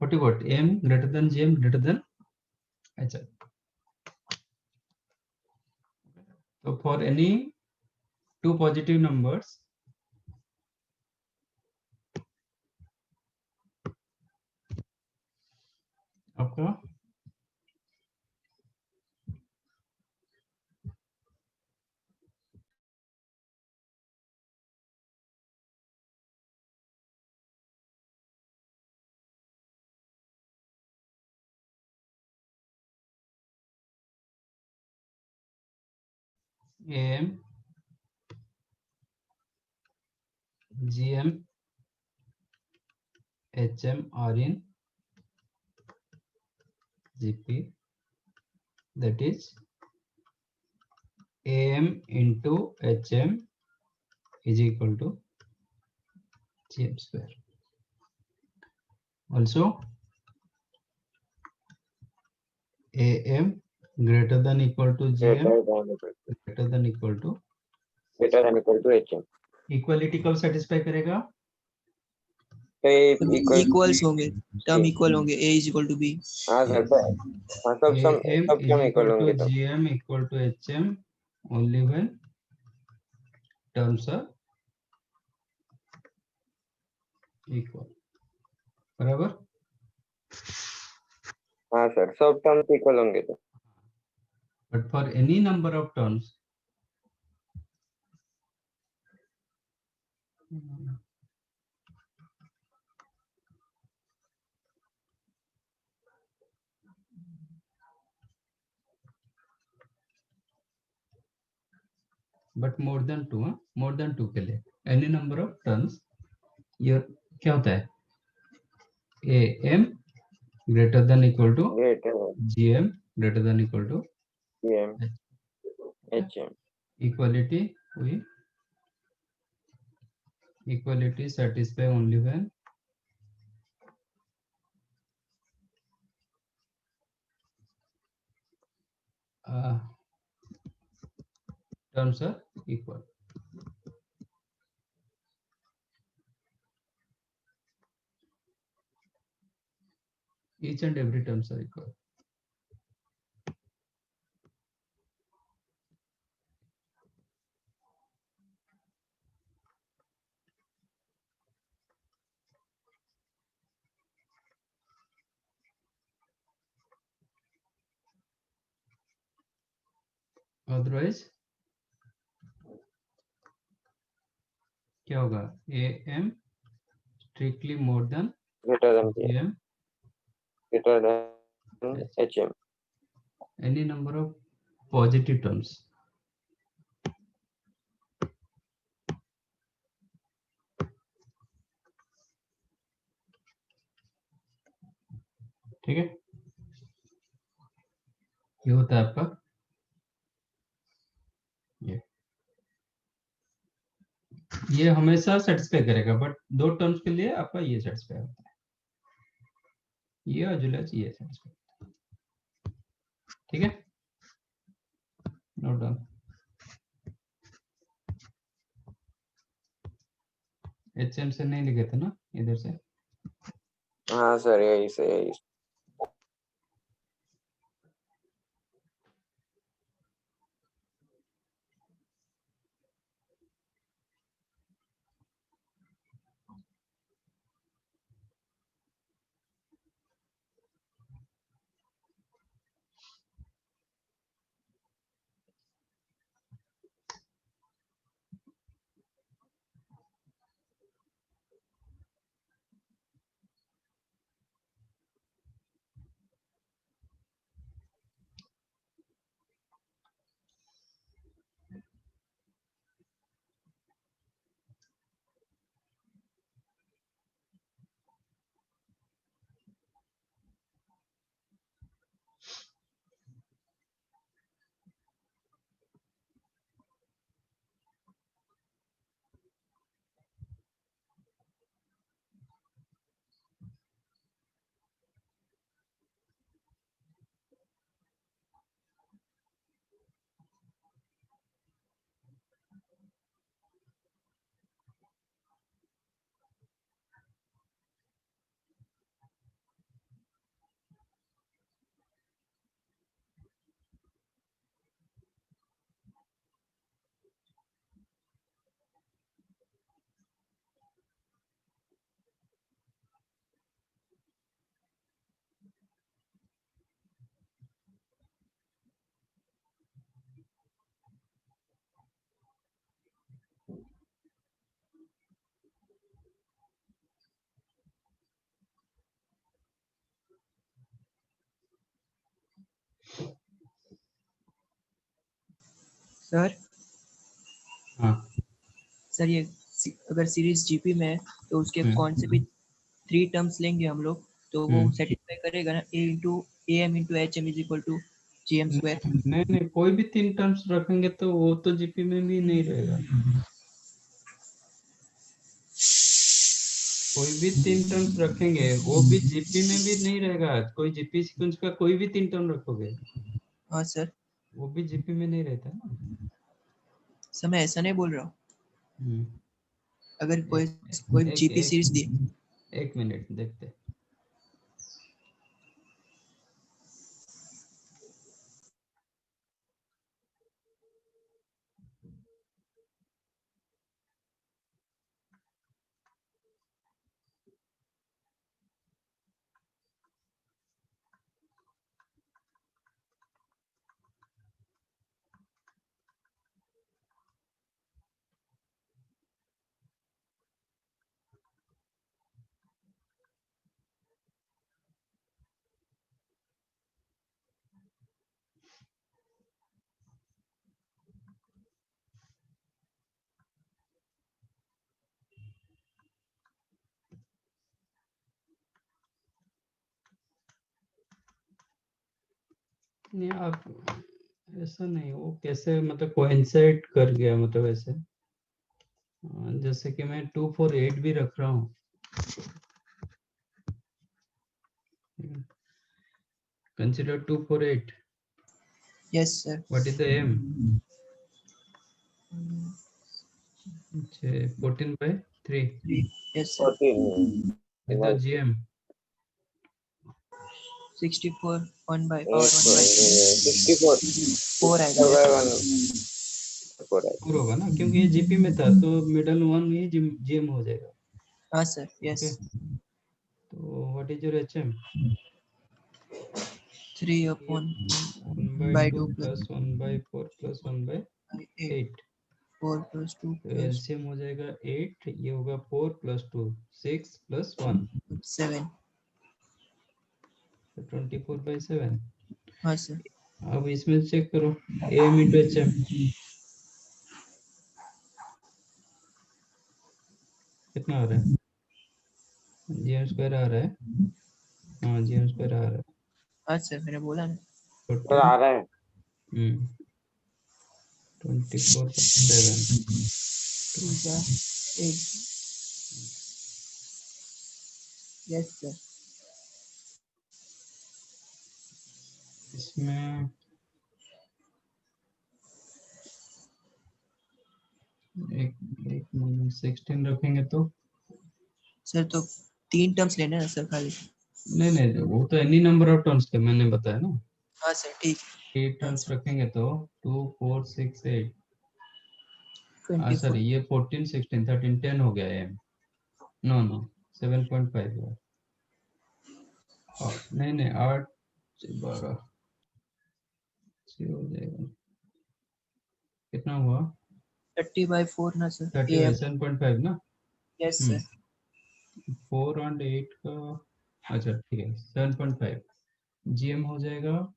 what m greater than gm greater than hl. So for any two positive numbers आपका am gm hm are in gp, that is am into hm is equal to gm square. Also am greater than equal to gm greater than equal to HM। Equality कब satisfy करेगा Equals होंगे, term equal होंगे, A is equal to B. हाँ sir, हाँ सब am सब is equal equal to होंगे तो gm equal to hm only when terms are equal. बराबर। हाँ सर, सब टर्म्स इक्वल होंगे तो But for any number of terms but more than 2 more than 2 के लिए any number of terms ये क्या होता है am greater than equal to great gm greater than equal to GM HM। equality हुई equality satisfy only when terms are equal. Each and every terms are equal. Otherwise क्या होगा am strictly more than greater than gm greater than HM। any number of positive terms. ठीक है ये होता है आपका ये हमेशा सेटिस्फाई करेगा बट दो टर्म्स के लिए आपका ये सेटिस्फाई होता है ये और जुलाच ये सेटिस्फाई ठीक है नोट डाउन HM से नहीं लिखे थे ना इधर से? हाँ सर यही से यही। सर हाँ। सर ये अगर सीरीज जीपी में है तो उसके कौन से भी 3 टर्म्स लेंगे हम लोग तो वो सेटिस्फाई करेगा ना, a into am into hm is equal to gm square। नहीं नहीं, कोई भी 3 टर्म्स रखेंगे तो वो तो जीपी में भी नहीं रहेगा। कोई भी 3 टर्म्स रखेंगे वो भी जीपी में भी नहीं रहेगा। कोई जीपी सीक्वेंस का कोई भी 3 टर्म रखोगे हाँ सर, वो भी जीपी में नहीं रहता ना। सर मैं ऐसा नहीं बोल रहा हूँ। हम्म, अगर कोई एक जीपी एक सीरीज दी एक मिनट देखते। नहीं आप ऐसा नहीं, वो कैसे मतलब कोइंसाइड कर गया मतलब ऐसे। जैसे कि मैं 2 4 8 भी रख रहा हूँ। Consider 2 4 8. Yes sir. What is the m? 14 by 3. Yes sir. 14 With the gm 64 1 by 64 4 आएगा। 4 है। 4 होगा ना, क्योंकि ये जीपी में था तो मिडल 1 ही जीएम हो जाएगा। हाँ सर, यस। तो what is your HM? 3 upon 1 by 2 plus 1 by 4 plus 1 by 8। 4 plus 2 तो plus एलसीएम हो जाएगा 8, ये होगा 4 plus 2 6 plus 1 7। तो 24 by 7। हाँ सर। अब इसमें चेक करो एम इंटू एचएम कितना आ रहा है। जीएम स्क्वायर आ रहा है। हाँ जीएम स्क्वायर आ रहा है हाँ सर, मैंने बोला ना। 14 आ रहा है। 24 by 7। 2 का 8। Yes sir. इसमें एक 16 रखेंगे तो सर तो 3 टर्म्स लेना है सर खाली। नहीं नहीं, वो तो एनी नंबर ऑफ टर्म्स के मैंने बताया ना। हाँ सर ठीक। 8 टर्म्स रखेंगे तो 2 4 6 8, 24 सॉरी ये 14 16 13 10 हो गया एम। नो नो 7.5 हुआ। नहीं नहीं 8 से 12 हो जाएगा। कितना हुआ? 30/4 ना सर 30 AM। 7.5 ना। यस सर 4 और 8 का, अच्छा ठीक है 7.5 जीएम हो जाएगा।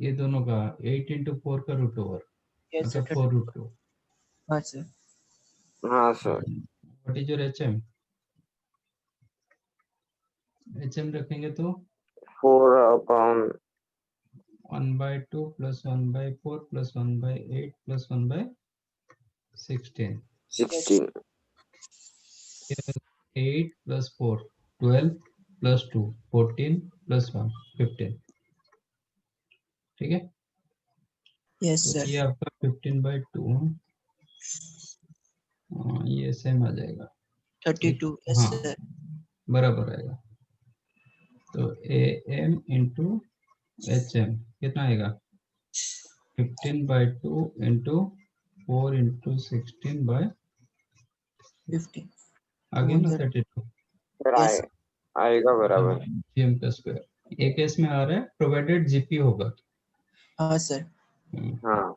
ये दोनों का 8 into 4 का रूट ओवर, यस मतलब सर 4√2। हाँ सर हाँ sir. What is your HM? HM रखेंगे तो 4/2 1/2 plus 1/4 plus 1/8 plus 1/16। 16 8 plus 4 12 plus 2 14 plus 1 15। ठीक है, यस तो सर ये आपका 15/2 ये सेम आ जाएगा। 32 यस हाँ सर बराबर आएगा। तो A M into H M कितना आएगा? 15/2 इंटू 4 इंटू 16/, 50 आगे ना 200 32 फिर यस आएगा बराबर। जीएम का स्क्वायर। एक केस में आ रहा है प्रोवाइडेड जीपी होगा। हाँ सर हाँ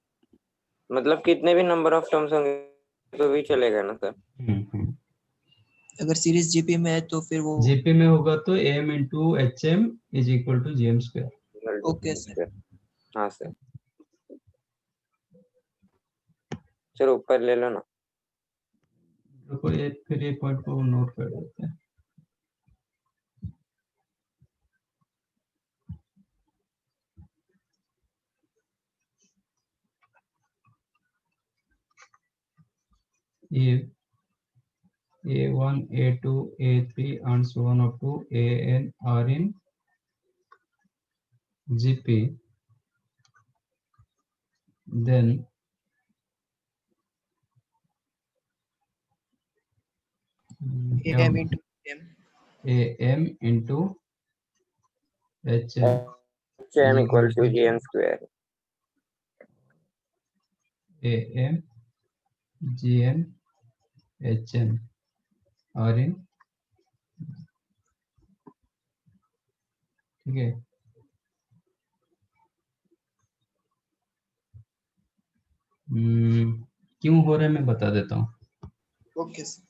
मतलब कितने भी नंबर ऑफ टर्म्स होंगे तो भी चलेगा ना सर। अगर सीरीज जीपी में है तो फिर वो जीपी में होगा तो M into H M is equal to GM square. Okay sir हाँ सर। चलो ऊपर ले लो ना। तो ये फिर ये पॉइंट को नोट कर देते हैं। ये A1, A2, A3 and so on up to AN are in GP, then AM into M AM into HM HM is equal equal to to GM square। AM GM HM are in, ठीक है। क्यों हो रहा है मैं बता देता हूँ। ओके सर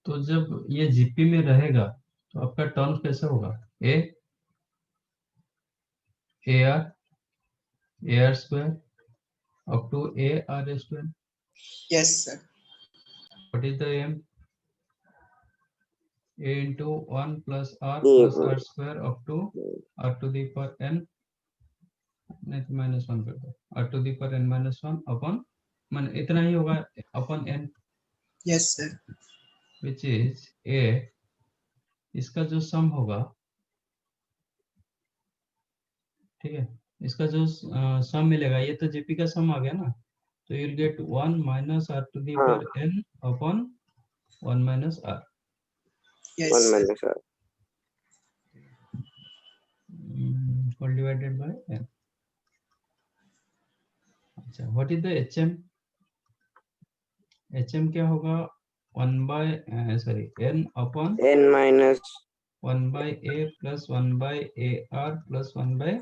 तो जब ये जीपी में रहेगा तो आपका टर्म कैसे होगा? A r square up to a r square. Yes sir what is the M? a into 1 plus r ये plus r square up to r to the power n, नहीं तो -1 कर दो, r to the power n minus 1 अपन मन इतना ही होगा अपन n, yes sir which is a। इसका जो सम होगा, ठीक है, इसका जो सम मिलेगा, ये तो जीपी का सम आ गया ना, तो you'll get 1 minus r to the हाँ power n upon 1 minus r। 1 yes sir minus r। all divided by n। अच्छा what is the HM? HM क्या होगा? 1 by n upon n minus 1 by a plus 1 by ar plus 1 by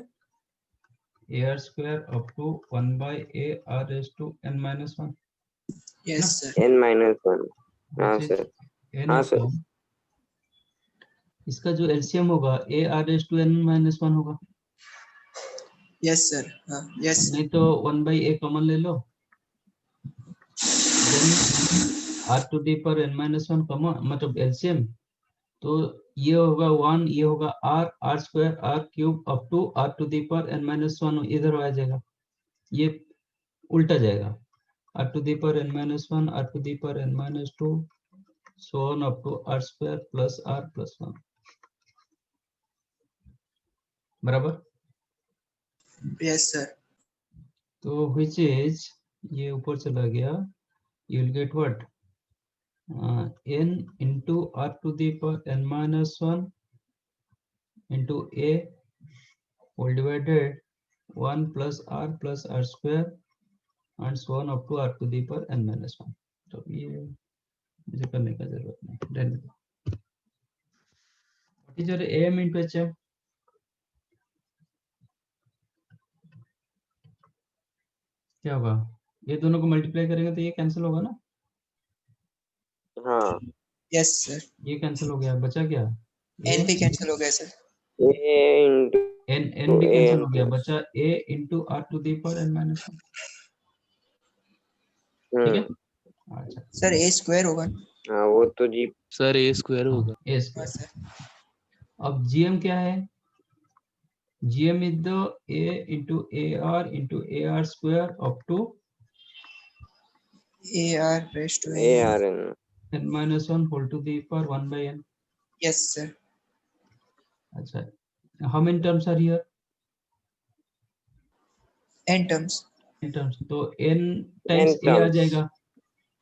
ar square up to 1 by a r raised to n minus 1 yes ना, sir n minus 1। हाँ which is sir. n हाँ sir. upon, इसका जो LCM होगा a r raised to n minus 1 होगा, yes sir हाँ yes नहीं तो 1 by a कॉमन ले लो, देन r to the power n minus 1 common मतलब एलसीएम, तो ये होगा 1, ये होगा r square r cube up to r to the power n minus 1 इधर आ जाएगा, ये उल्टा जाएगा, r to the power n minus 1 r to the power n minus 2 so on up to r square plus r plus 1 बराबर। Yes sir तो which is ये ऊपर चला गया, you will get what? N into r to the power n minus 1 into a whole divided 1 plus r square and so on up to r to the power n minus 1. तो ये मुझे करने का जरूरत नहीं, रहने दो. What is your am into hm? क्या होगा? ये दोनों को मल्टीप्लाई करेंगे तो ये कैंसिल होगा ना? हाँ यस सर, ये कैंसिल हो गया, बचा क्या? एन भी कैंसिल हो गया सर। a into n भी कैंसिल am हो गया, plus बचा a into r to the power n minus 1. ठीक है? अच्छा, सर ए स्क्वायर होगा। हाँ वो तो जी सर ए स्क्वायर होगा। a हाँ square. सर, अब gm क्या है? gm is the a into ar square up to a r raised to a r n n minus 1 whole to the power 1 by n. Yes sir, अच्छा, how many terms are here? N terms. n terms. तो n times n a आ terms जाएगा, a तो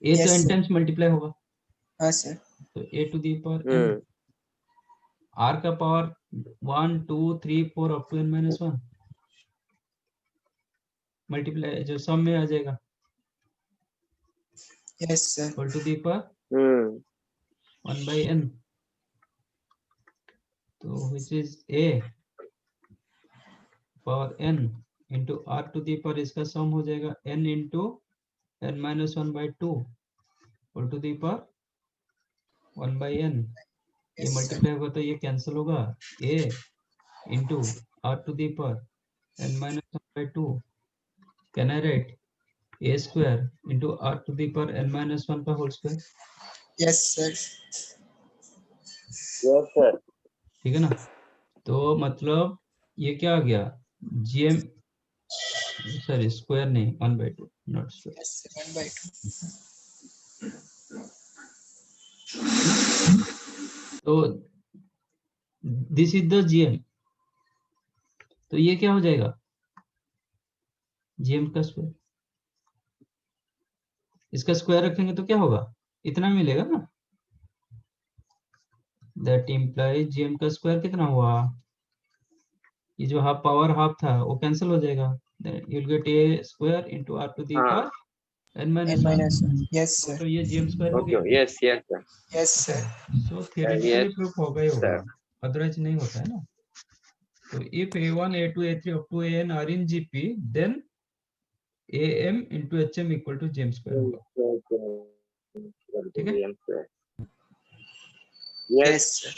Yes, n sir. times multiply होगा, हाँ sir, तो a to the power n. Hmm r का power 1 2 3 4 up to n minus 1 multiply जो सम में आ जाएगा, yes sir, whole to the power hmm 1 by n. तो which is a power n into r to the power, इसका सम हो जाएगा n into n minus 1 by 2 whole to the power 1 by n. ये Yes, sir. Multiply होगा तो ये cancel होगा, a into r to the power n minus 1 by 2. Can I write a square into r to the power n minus 1 का whole square? Yes sir, yes sir ठीक है ना? तो मतलब ये क्या आ गया, gm सॉरी स्क्वायर नहीं 1 by 2 not square. Yes sir, 1/2। तो दिस इज द gm. तो ये क्या हो जाएगा, gm का स्क्वायर. इसका स्क्वायर रखेंगे तो क्या होगा, इतना मिलेगा ना. दैट इम्प्लाइज gm का स्क्वायर कितना हुआ, ये जो हाफ पावर हाफ था वो कैंसिल हो जाएगा, you will get a square into r to the हाँ power n n minus 1. Minus 1, yes तो सर, ये gm स्क्वायर हो ओके गया. yes yes sir yes sir, so theoretically yes proof होगा ही होगा, sir अदरवाइज नहीं होता है ना. तो if a1 a2 a3 up to an are in gp, then am into hm equal to gm square होगा. ठीक है? yes yes sir.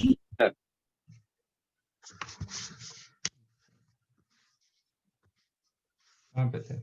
कहाँ पे थे?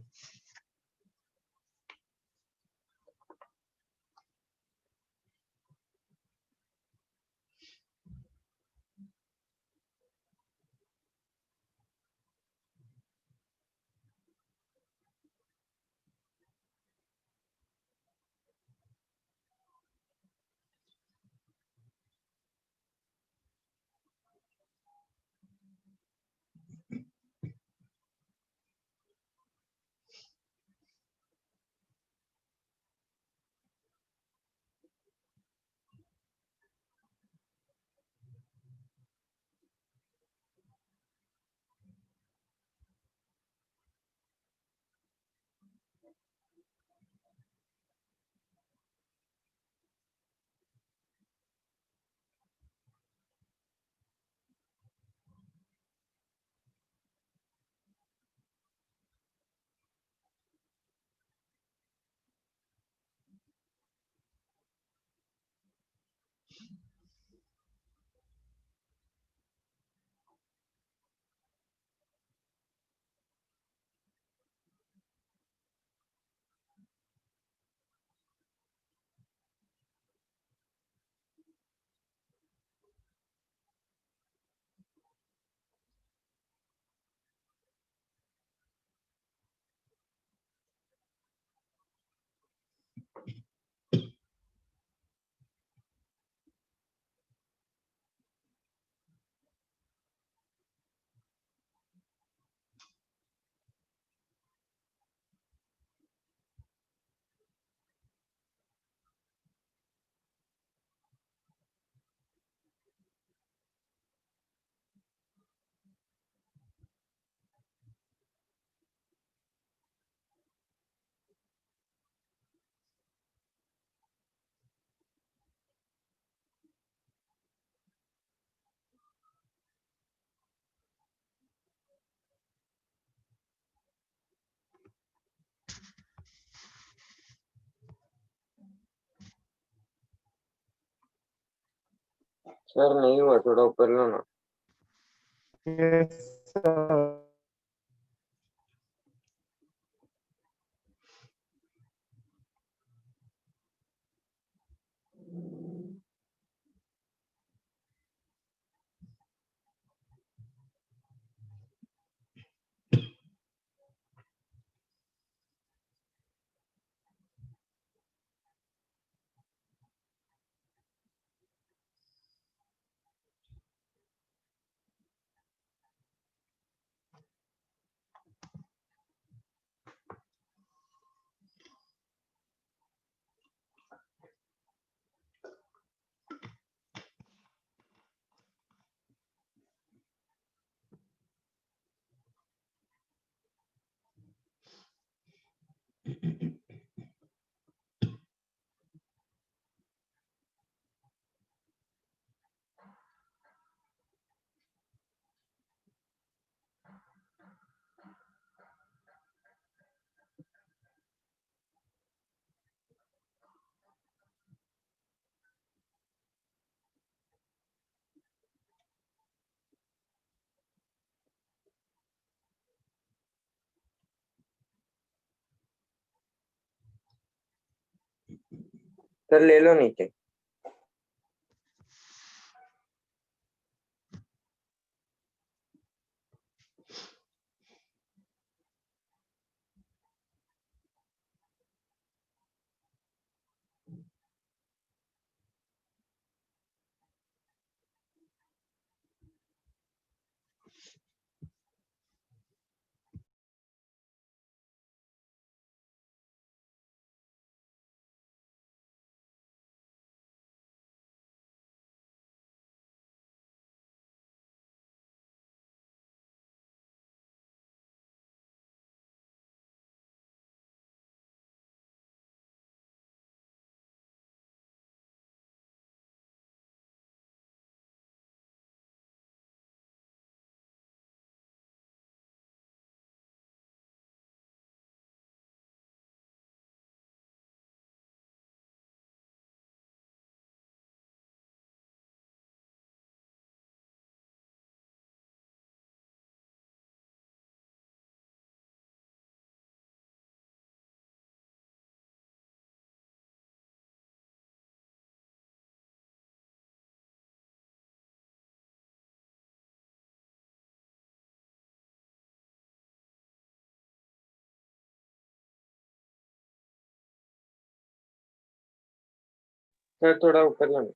सर नहीं हुआ, थोड़ा ऊपर लो ना। सर ले लो नीचे। सर थोड़ा ऊपर लो ना।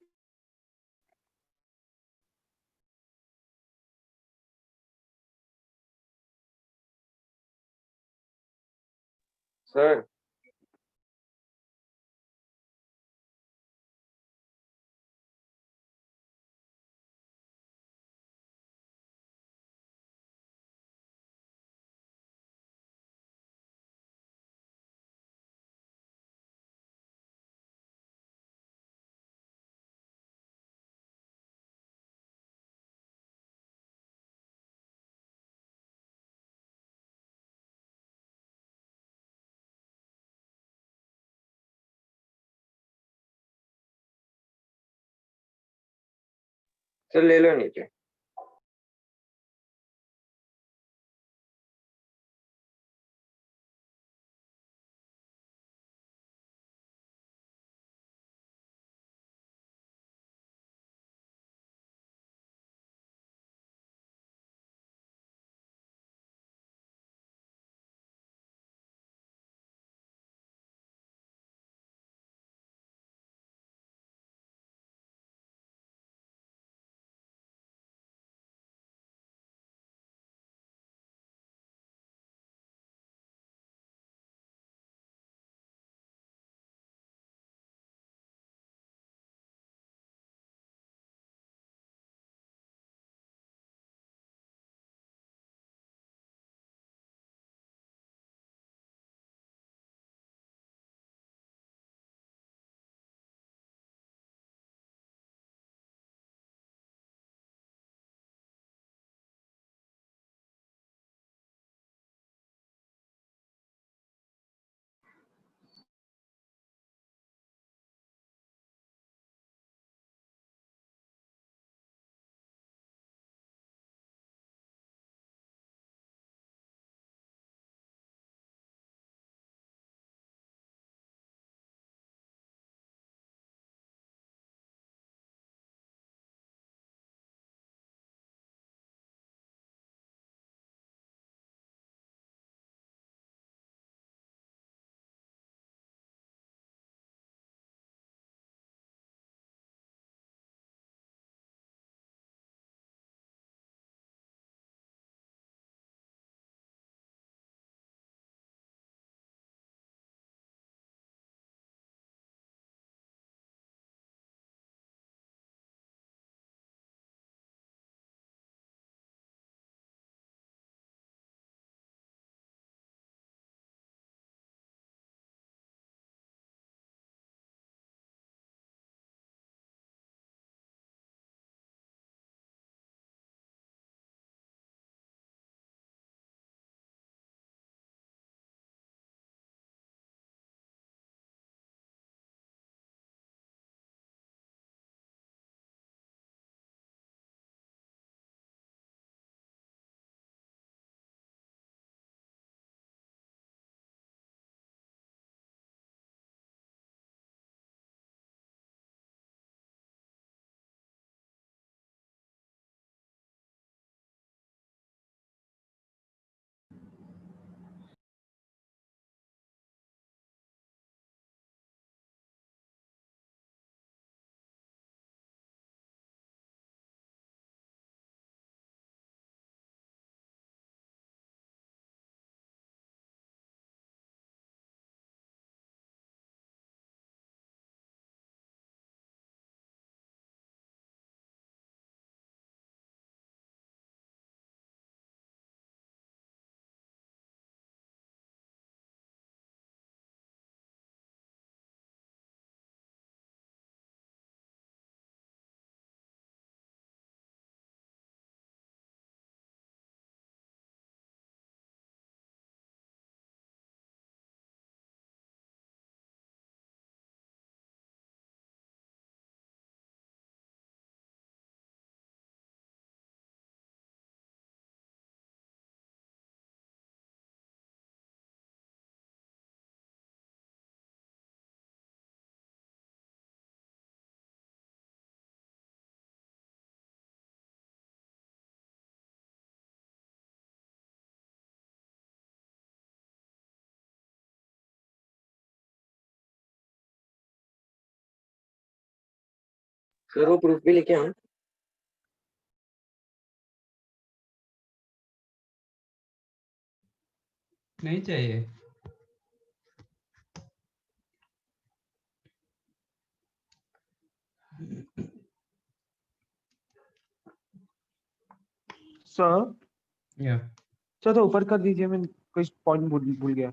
सर सर ले लो नीचे। सर वो प्रूफ भी लेके हम नहीं चाहिए। सर या सर तो ऊपर कर दीजिए, मैं कोई पॉइंट भूल गया।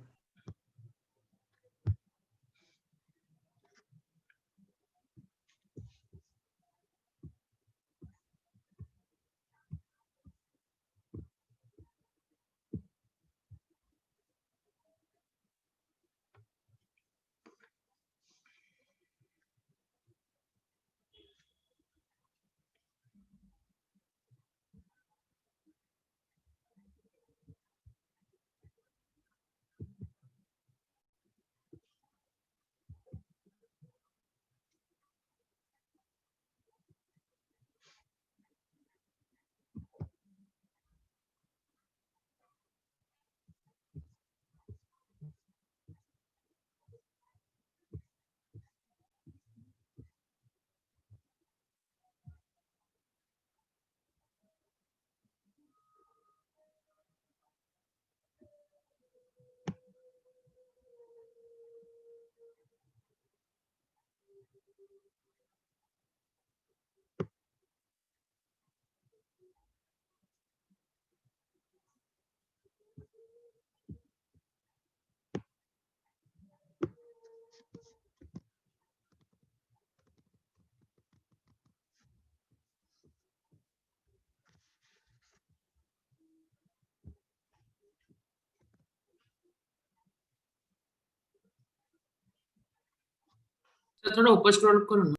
सर थोड़ा ऊपर स्क्रॉल करो ना।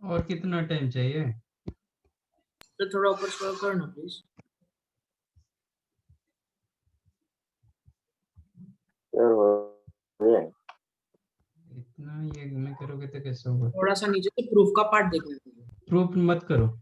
और कितना टाइम चाहिए? सर थोड़ा ऊपर स्क्रॉल करो ना प्लीज। सर हो गया। इतना ये में करोगे तो कैसे होगा? थोड़ा सा नीचे से प्रूफ का पार्ट देखने दीजिए। प्रूफ मत करो।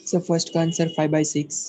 So first का आंसर 5/6.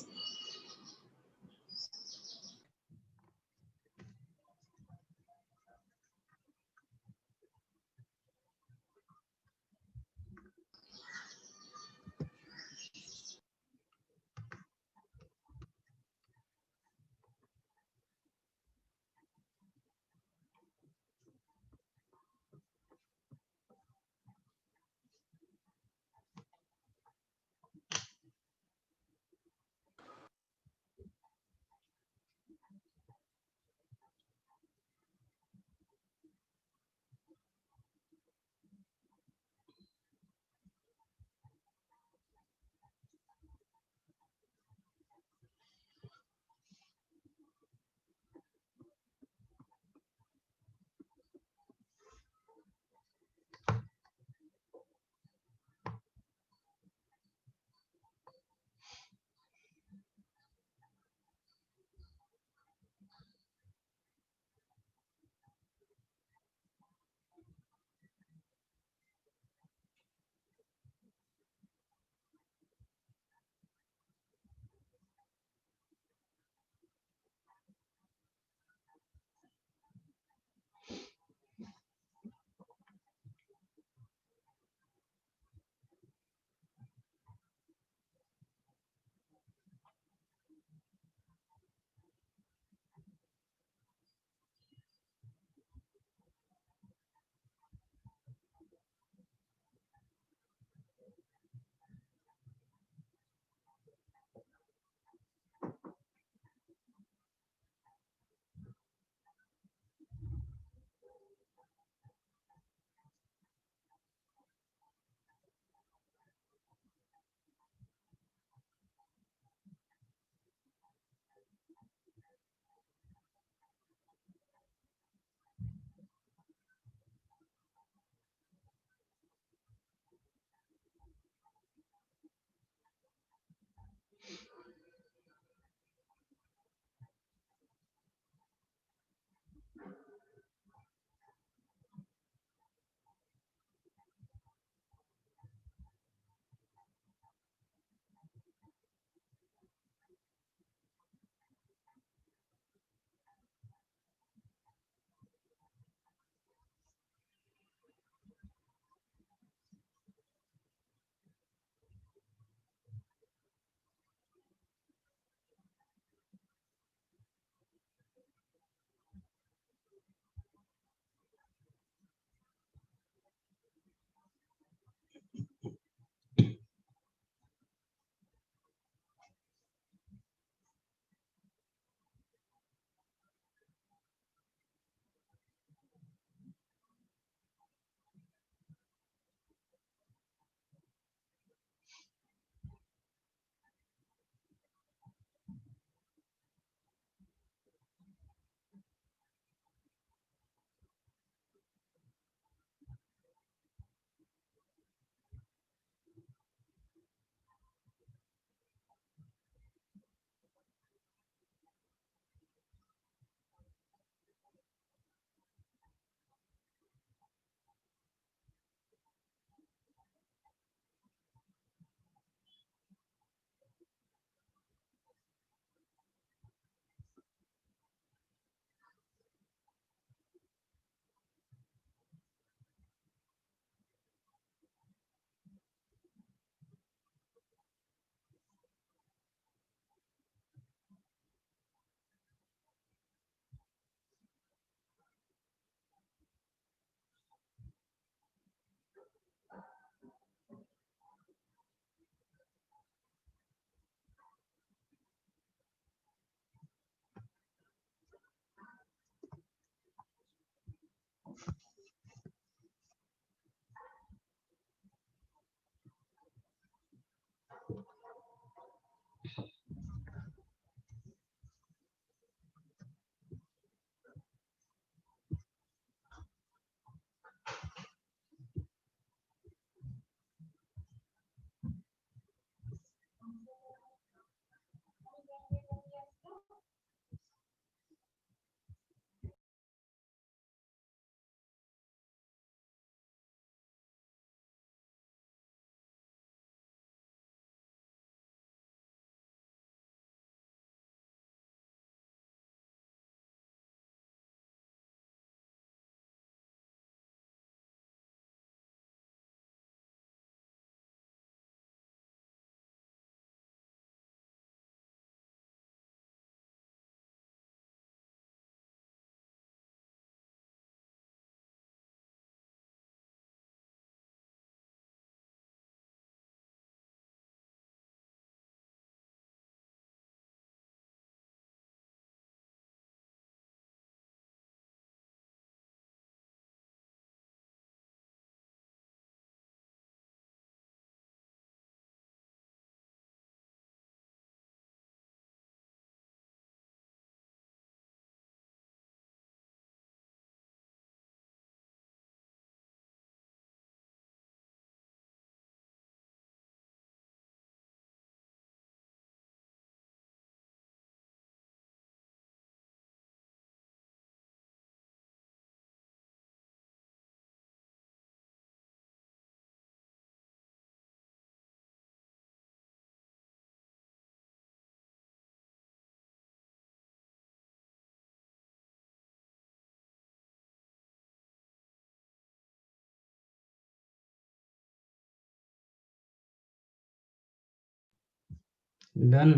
डन।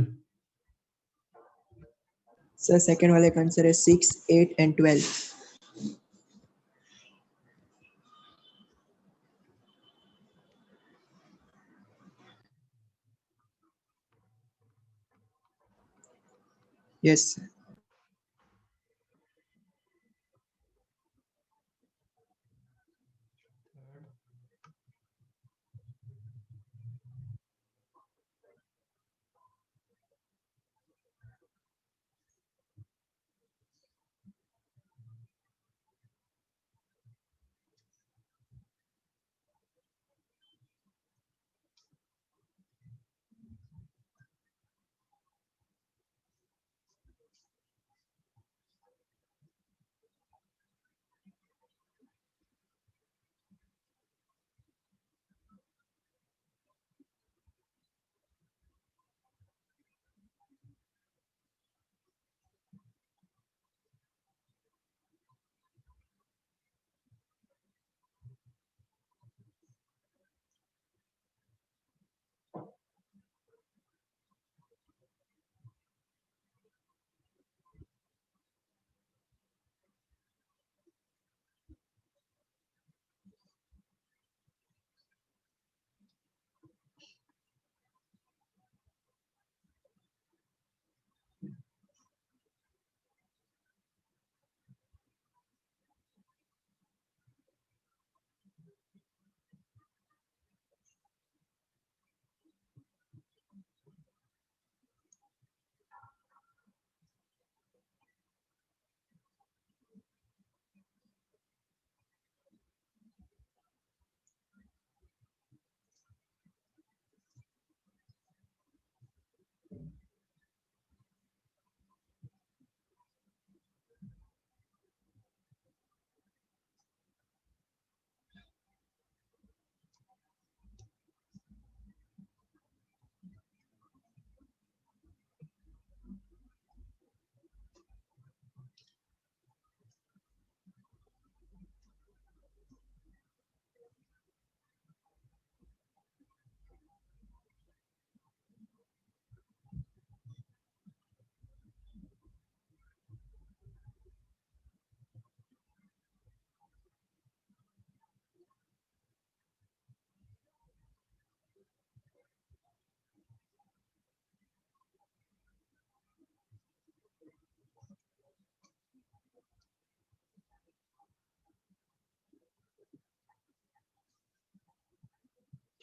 सर सेकंड वाले का आंसर है 6, 8 एंड 12। Yes sir.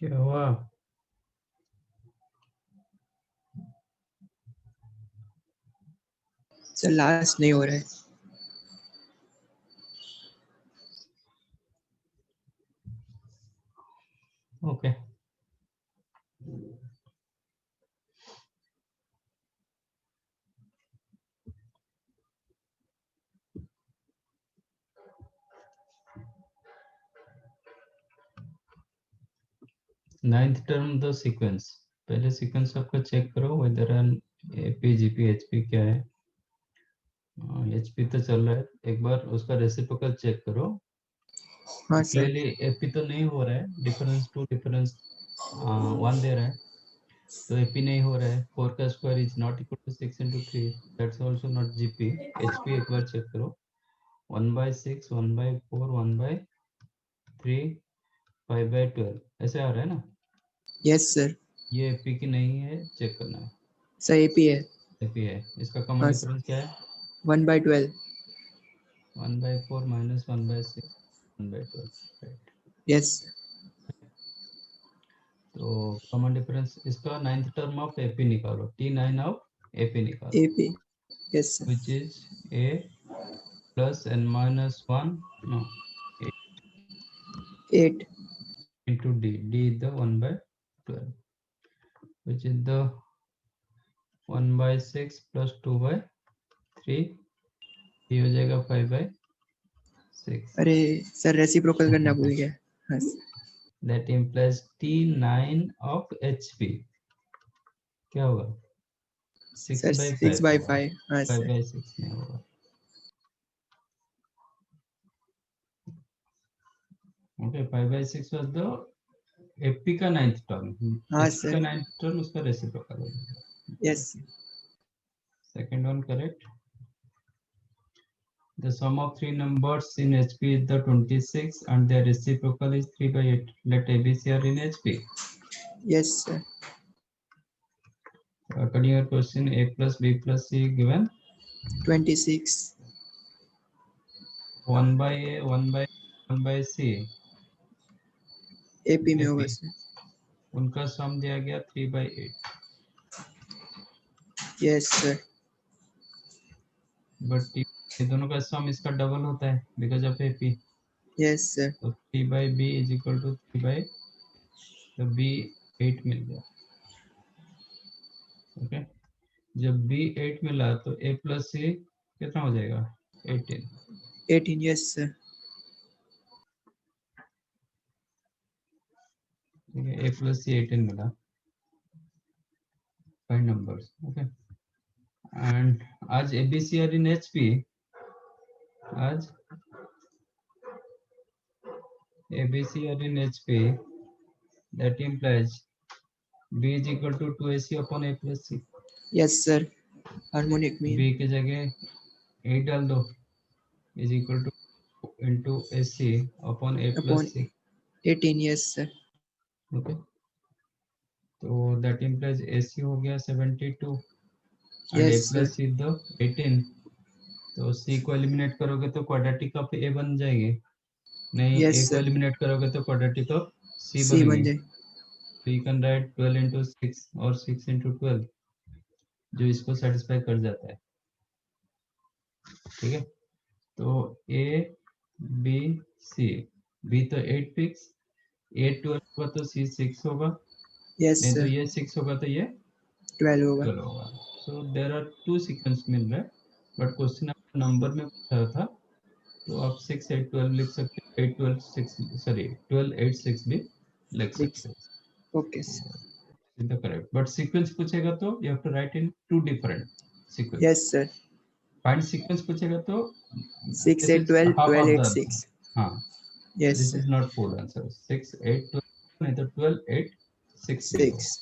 क्या हुआ? सर लास्ट नहीं हो रहा है। Okay. Ninth term the sequence. पहले सीक्वेंस आपका चेक करो whether an AP GP HP क्या है। एचपी तो चल रहा है, एक बार उसका रेसिप्रोकल चेक करो। हाँ सर। क्लियरली एपी तो नहीं हो रहा है, डिफरेंस टू डिफरेंस 1 दे रहा है, तो एपी नहीं हो रहा है। 4 का square is not equal to 6 into 3, that's also not GP. HP एक बार चेक करो, 1/6, 1/4, 1/3, 5/12 ऐसे आ रहा है ना। Yes sir. ये एपी की नहीं है, चेक करना है। सर एपी है। एपी है। इसका कॉमन हाँ डिफरेंस क्या है? 1/12। 1/4 minus 1/6, 1/12, राइट। यस। तो कॉमन डिफरेंस इसका नाइन्थ टर्म ऑफ एपी निकालो, T9 ऑफ एपी निकालो, AP. Yes sir. which is a plus n minus 1, no, 8। into d. D is the 1/12, which is the 1/6 plus 2/3, ये हो जाएगा 5/6। अरे sir reciprocal करना भूल गया। हाँ sir. That implies T9 of HP क्या होगा? सर 6/5 होगा, 6/5। हाँ सर। 5/6 नहीं होगा। Okay, 5/6 was the एपी का नाइन्थ टर्म। हाँ एचपी का सर। नाइन्थ टर्म उसका रेसिप्रोकल हो जाएगा। Yes. Second one correct. The sum of three numbers in HP is the 26 and their reciprocal is 3/8. Let ABC are in HP. Yes, sir. According to your question, A plus B plus C given 26. 1 by A, 1 by C. AP में AP. होगा sir. उनका सम दिया गया 3/8. Yes, sir. But ये दोनों का सम इसका double होता है because of AP. Yes, sir. तो 3/B इज इक्वल टू 3 तो B 8 मिल गया. ओके. जब B 8 मिला तो A प्लस C कितना हो जाएगा? 18. 18. Yes, sir. ठीक है. A प्लस C 18 मिला. 5 numbers. Okay. And as ABC are in HP, as ABC are in HP, that implies B is equal to 2AC upon A plus C. Yes, sir. Harmonic mean. B के जगह 8 डाल दो is equal to into AC upon A Upon plus C. 18. Yes, sir. Okay. तो that implies AC हो गया 72 and A Yes, sir. plus C दो 18. तो C को एलिमिनेट करोगे तो क्वाड्रेटिक ऑफ A बन जाएगी. नहीं, Yes, A को sir. एलिमिनेट करोगे तो क्वाड्रेटिक ऑफ C C बन बनेगी. जाए. तो you can write 12 into 6 और 6 into 12 जो इसको सेटिस्फाई कर जाता है. ठीक है. तो A B C, B तो 8 फिक्स, A 12 होगा तो C 6 होगा. Yes, नहीं तो sir. ये 6 होगा तो ये 12 होगा. 12 होगा. So there are two sequence मिल रहा है बट क्वेश्चन आपका नंबर में पूछा था तो आप 6 8 12 लिख सकते हो. 8 12 6 सॉरी 12 8 6 भी लिख सकते हो. Okay, sir. is the correct. But sequence पूछेगा तो you have to write in two different sequence. Yes, sir. Find sequence पूछेगा तो 6, this 8, is 12, half 12, of 8, the 6. हाँ. Yes, This sir. is not full answer. 6 8 12 नहीं तो 12 8 6 भी होगा. 6.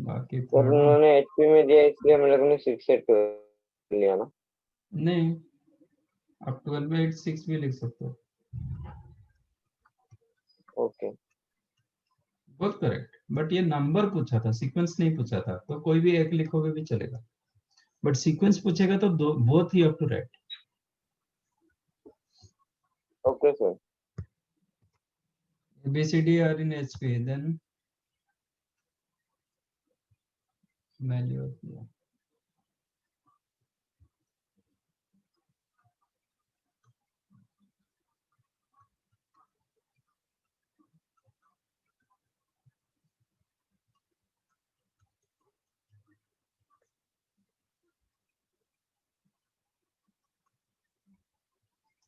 बाकी सर third one उन्होंने HP में दिया इसलिए हम लोगों ने 6 से 12 लिया ना. नहीं, आप 12 में 8 6 भी लिख सकते हो. ओके. बहुत करेक्ट. बट ये नंबर पूछा था, सीक्वेंस नहीं पूछा था. तो कोई भी एक लिखोगे भी चलेगा. बट सीक्वेंस पूछेगा तो दो बोथ ही have to right. Okay sir. ABCD are in HP, then value of yeah.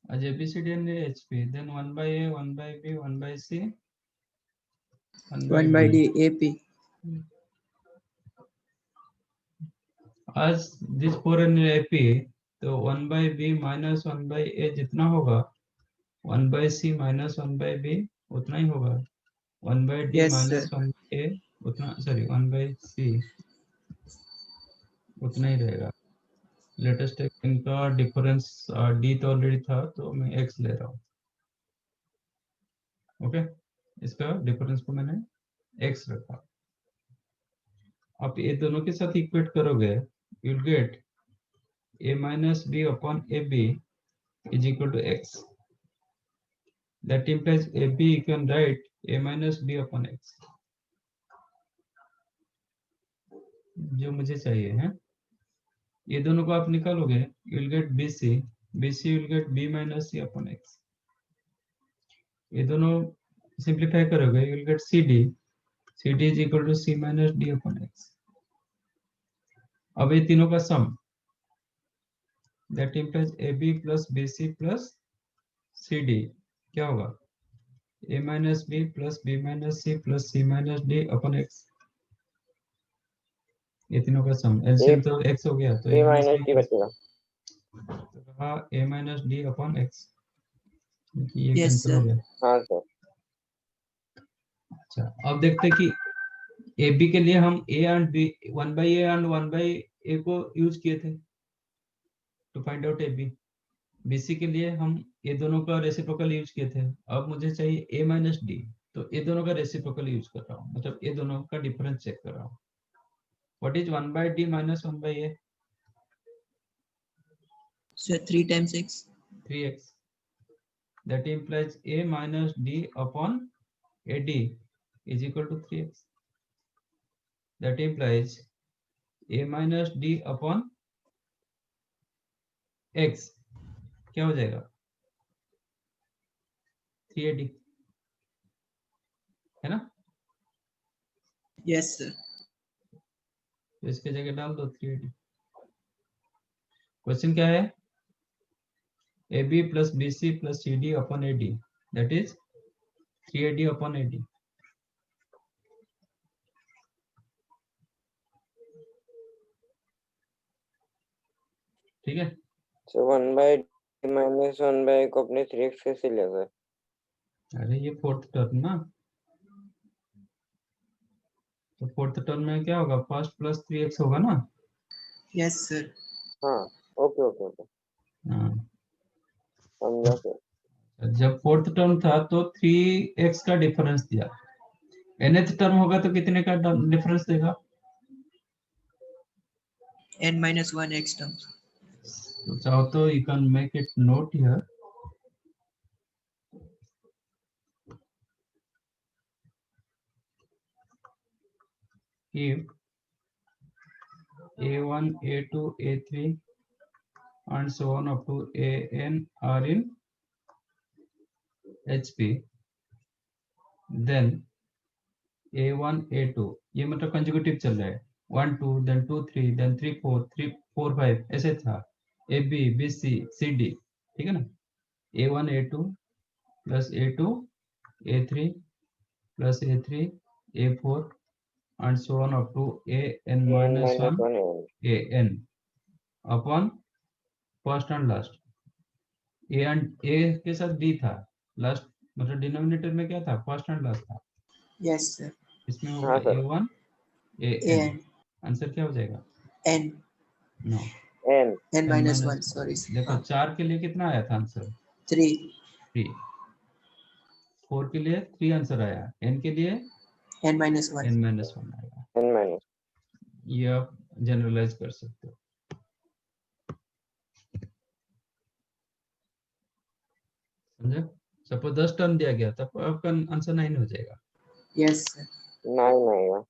As ABCD and HP, then 1 by A, 1 by B, 1 by C, 1 by D, AP. As this 4 in AP, तो 1 by B minus 1 by A जितना होगा 1 by C minus 1 by B उतना ही होगा. 1 by D Yes, minus sir. 1 by A उतना sorry 1 by C उतना ही रहेगा. Latest इनका difference D तो ऑलरेडी था तो मैं X ले रहा हूँ. ओके. इसका डिफरेंस को मैंने X रखा. आप ये दोनों के साथ इक्वेट करोगे you will get A minus B upon AB is equal to X. That implies AB you can write A minus B upon X. जो मुझे चाहिए है ये दोनों को आप निकालोगे you will get BC. BC you will get B minus C upon X. ये दोनों सिंप्लीफाई करोगे you will get CD. CD is equal to C minus D upon X. अब ये तीनों का सम that implies AB plus BC plus CD क्या होगा? A minus B plus B minus C plus C minus D upon X. ये तीनों का सम LCM तो X हो गया तो A minus D बचेगा. तो कहा A minus D upon X. ये Yes, कैंसिल हो sir. गया. हाँ सर. अच्छा अब देखते हैं कि ए बी के लिए हम A and B 1/a and 1/a को यूज किए थे to find out A B. BC के लिए हम ये दोनों का रेसिप्रोकल यूज किए थे। अब मुझे चाहिए a माइनस डी, तो ये दोनों का रेसिप्रोकल यूज कर रहा हूँ, मतलब ये दोनों का डिफरेंस चेक कर रहा हूँ। What is 1/d minus 1/a? So 3 times x. 3x. That implies a minus d upon ad is equal to 3x. That implies a minus d upon x क्या हो जाएगा? 3ad है ना? Yes sir. तो इसके जगह डाल दो 3ad। क्वेश्चन क्या है? ab plus bc plus cd upon ad, that is 3ad upon ad। ठीक है? So 1/d minus 1/a को अपने 3x कैसे लिया सर? अरे ये फोर्थ टर्म ना, तो फोर्थ टर्म में क्या होगा? फर्स्ट प्लस 3x होगा ना? Yes sir. हाँ, ओके ओके ओके, हाँ। समझा सर। जब फोर्थ टर्म था तो 3x का डिफरेंस दिया। nth टर्म होगा तो कितने का डिफरेंस देगा? N minus 1 x terms. तो चाहो तो you can make it note here. If a1, a2, a3 and so on up to an are in HP, then a1, a2 ये मतलब कंजुगेटिव चल रहा है, 1 2 then 2 3 then 3 4 3 4 5 ऐसे था, ab bc cd, ठीक है ना? a1 a2 plus a2 a3 plus a3 a4 and so on up to an minus 1 an upon first and last. A and A के साथ डी था, लास्ट मतलब डिनोमिनेटर में क्या था? फर्स्ट एंड लास्ट था। Yes sir. इसमें हो हाँ गया sir, a1 an। N. Answer क्या हो जाएगा? N. No, n N n minus minus 1. Sorry. देखो हाँ. 4 के लिए कितना आया था आंसर? 3. 3। 4 के लिए 3 आंसर आया, n के लिए N minus 1. n माइनस 1 आएगा। n minus, ये आप जनरलाइज कर सकते हो। समझे? सपोज 10 टर्म दिया गया तब आपका आंसर 9 हो जाएगा। Yes sir. 9 आएगा।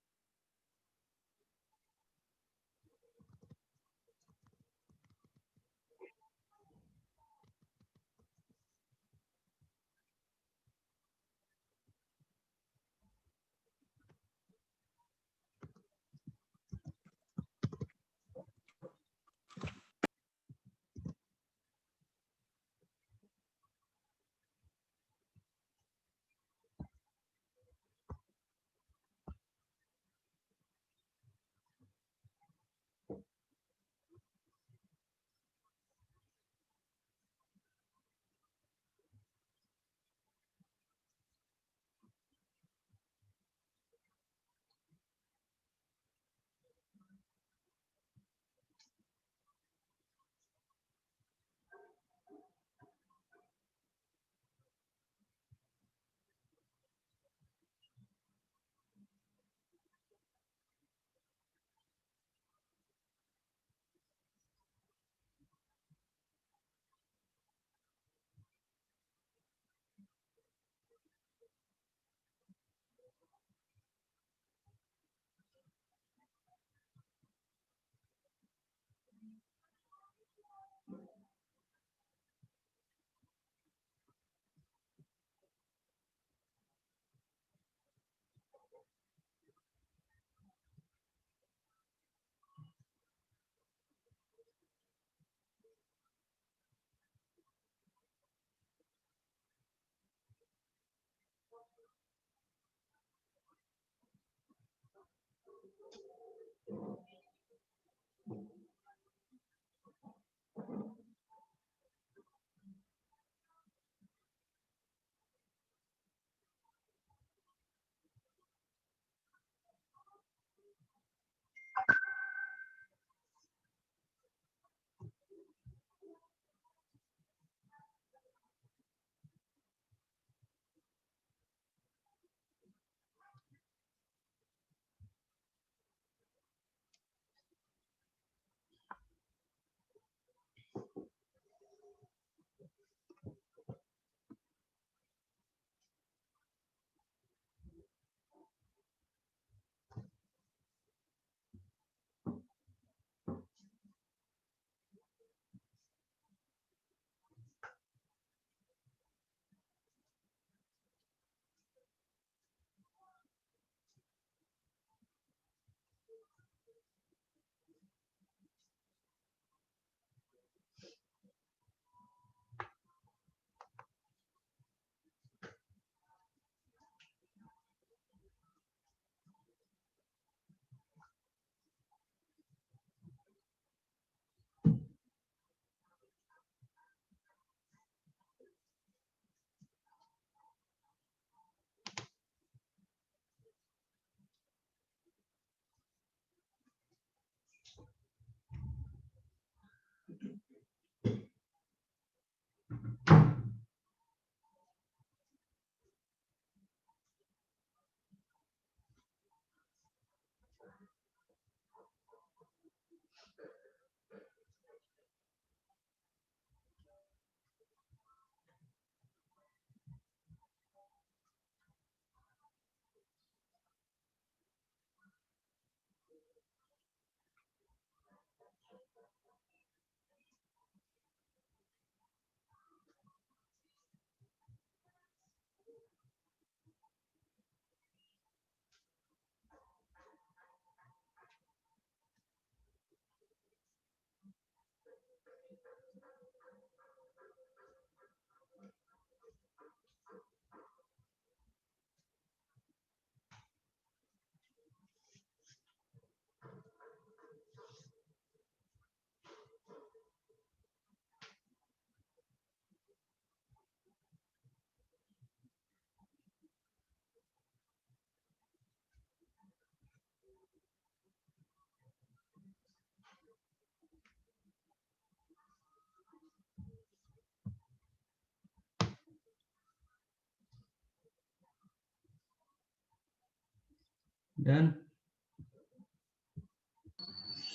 डन।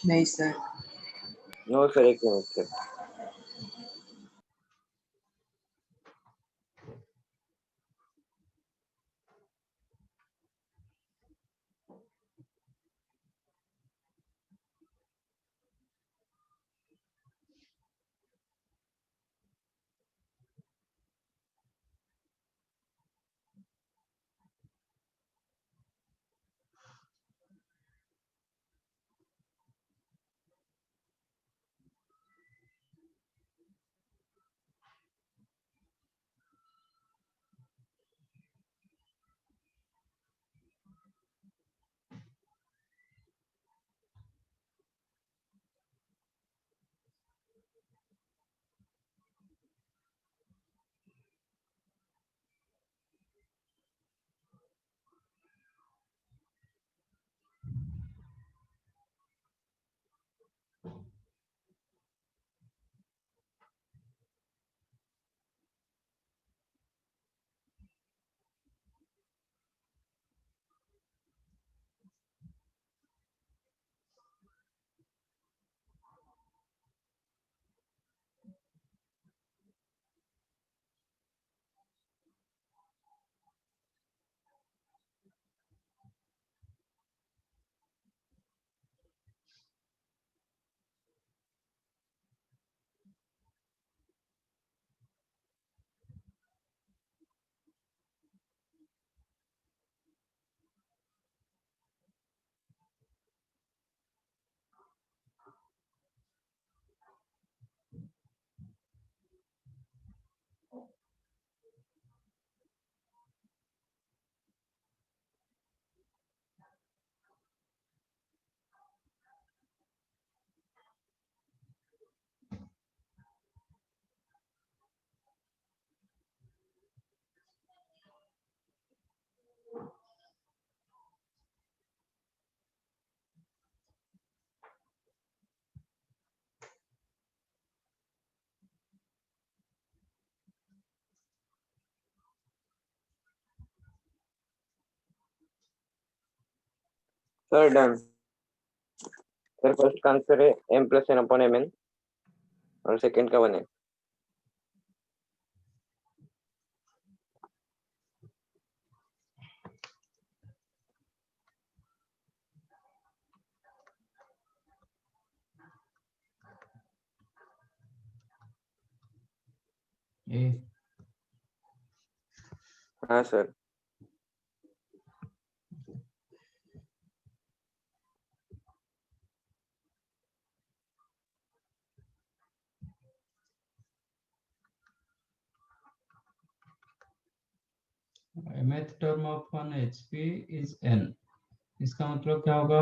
नहीं सर। नो सर, एक minute sir. Sir done. Sir first का आंसर है m plus n upon mn और सेकंड का 1 है। ए हाँ sir. mth term of 1 hp is n। इसका मतलब क्या होगा?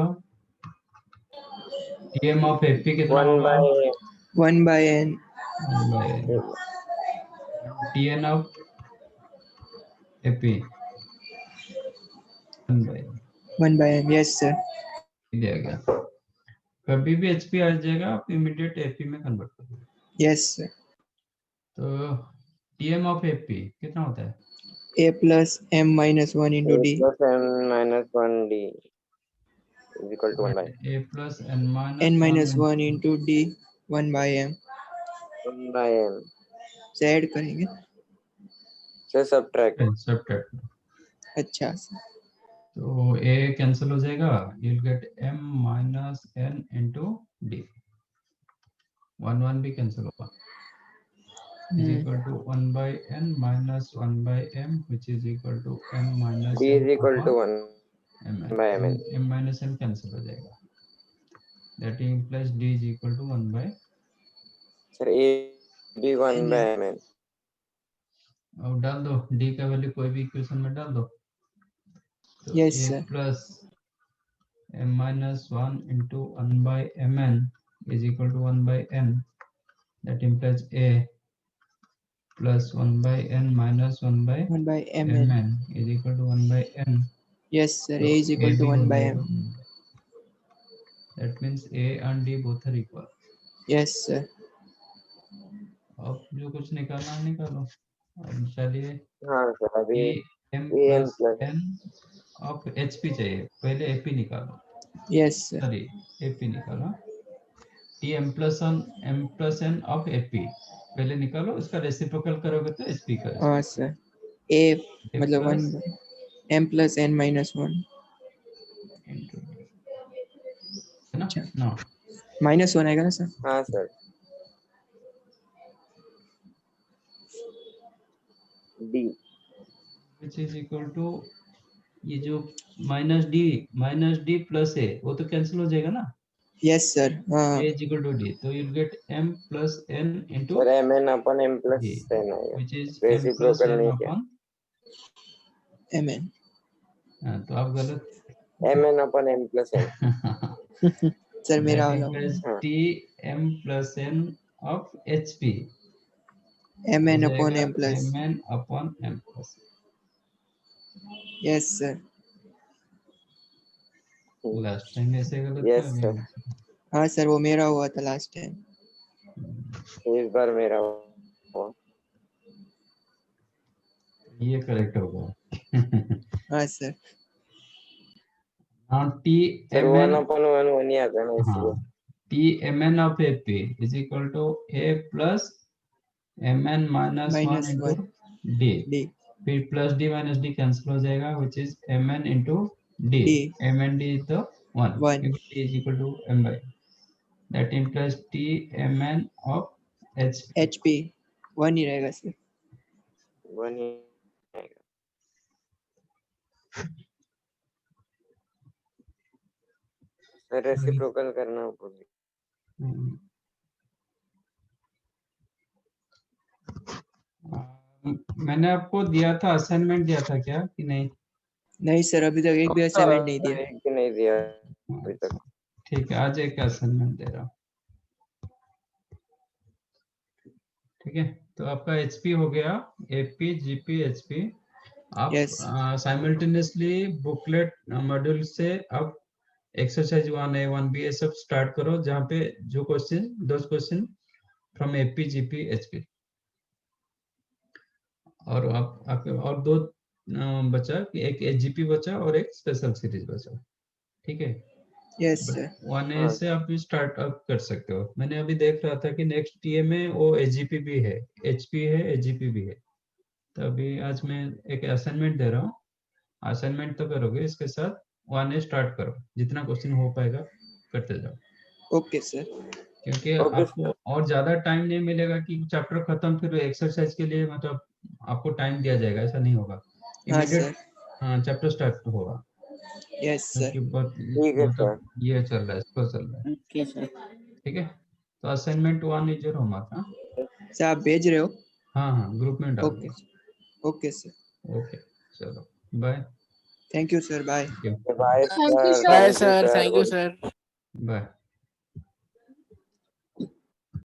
tm ऑफ fp कितना 1 होगा? By 1 by n। 1 by n। tn of fp 1 by n 1 by n, yes sir. दिया गया। कभी भी hp आ जाएगा आप इमीडिएट fp में कन्वर्ट कर दो। Yes sir. तो tm ऑफ fp कितना होता है? a plus m minus 1 into a d। plus n minus 1 d is equal to 1 by a plus n n minus minus 1 1 into d 1 by m 1 by m से add करेंगे। से subtract. Subtract. अच्छा sir. तो a cancel हो जाएगा, you'll get m minus n into d। 1 1 भी cancel होगा, is equal to 1 by n minus 1 by m, which is equal to m minus d n is equal to upon 1 mn। by mn। m minus n cancel हो जाएगा, that implies d is equal to 1 by। Sir a भी 1 by mn। अब डाल दो d का value कोई भी equation में डाल दो। तो yes a sir. plus m minus 1 into 1 by mn is equal to 1 by n, that implies a plus 1 by n minus 1 by 1 by mn। mn is equal to 1 by n। Yes sir, तो a is equal to भी 1 हो by जाएगा। m। That means a and d both are equal। Yes sir. अब जो कुछ निकालना है निकालो। अब चलिए हाँ सर, अभी a m a m plus plus n of HP चाहिए, पहले AP निकालो, यस सर। सॉरी AP निकालो, Tm plus n of AP पहले निकालो, इसका रेसिप्रोकल करोगे तो SP का हाँ सर, a A मतलब plus 1 m plus n minus 1 into है ना, अच्छा। नो -1 आएगा ना सर? हाँ sir, D which is equal to ये जो -d plus a वो तो कैंसिल हो जाएगा ना, यस सर। हाँ a is equal to d, तो you'll get m plus n into sir M N upon M plus d, N आएगा, which is m plus reciprocal n नहीं किया, upon, mn हाँ, तो आप गलत M N upon M plus N, sir मेरा that वाला implies हाँ। t m plus n of HP mn हो upon जाएगा m plus mn upon m plus, yes sir. Last time ऐसे गलत Yes, था, अभी sir. नहीं। हाँ सर, वो मेरा हुआ था लास्ट टाइम। इस बार मेरा हुआ। ये करेक्ट होगा। हाँ sir. now t sir mn, 1/1 नहीं आता ना इसलिए। हाँ, t mn of AP is equal to a plus mn minus 1 -1 into d, d फिर plus d minus d cancel हो जाएगा, which is mn into d, d mn d is the 1 1 क्योंकि d is equal to m by, that implies t mn of HP HP 1 ही रहेगा sir. 1 ही आएगा। Sir reciprocal करना होगा। मैंने आपको दिया था, असाइनमेंट दिया था क्या कि नहीं? नहीं सर, अभी तक एक भी असाइनमेंट नहीं दिया। एक भी नहीं दिया अभी तक। ठीक है, आज एक असाइनमेंट दे रहा हूँ। ठीक है, तो आपका HP हो गया, AP GP HP। आप Yes. साइमल्टेनियसली बुकलेट मॉड्यूल से आप एक्सरसाइज 1A 1B ये सब स्टार्ट करो, जहाँ पे जो question, those question from AP GP HP, और आप और दो बचा, एक HGP बचा और एक स्पेशल सीरीज बचा। ठीक है, यस सर। 1A से आप स्टार्ट अप कर सकते हो। मैंने अभी देख रहा था कि नेक्स्ट टीए में वो HGP भी है, HP है, HGP भी है। तो अभी आज मैं एक असाइनमेंट दे रहा हूँ, असाइनमेंट तो करोगे, इसके साथ 1A स्टार्ट करो, जितना क्वेश्चन हो पाएगा करते जाओ। Okay sir. क्योंकि आपको और ज्यादा टाइम नहीं मिलेगा कि चैप्टर खत्म फिर एक्सरसाइज के लिए, मतलब आपको टाइम दिया जाएगा, ऐसा नहीं होगा। हाँ इमीडिएट सर। चैप्टर स्टार्ट होगा, यस सर। क्योंकि बहुत ठीक है सर। मतलब ये चल रहा है, इसको चल रहा है। Okay sir. ठीक है, तो असाइनमेंट 1 इज योर होमवर्क। हाँ सर आप भेज रहे हो? हाँ हाँ, ग्रुप में डाल ओके दो। Okay sir. ओके, चलो bye. Thank you sir, bye. Bye Thank you, sir. sir. Thank you Bye, sir. Sir. Thank you, sir. Bye.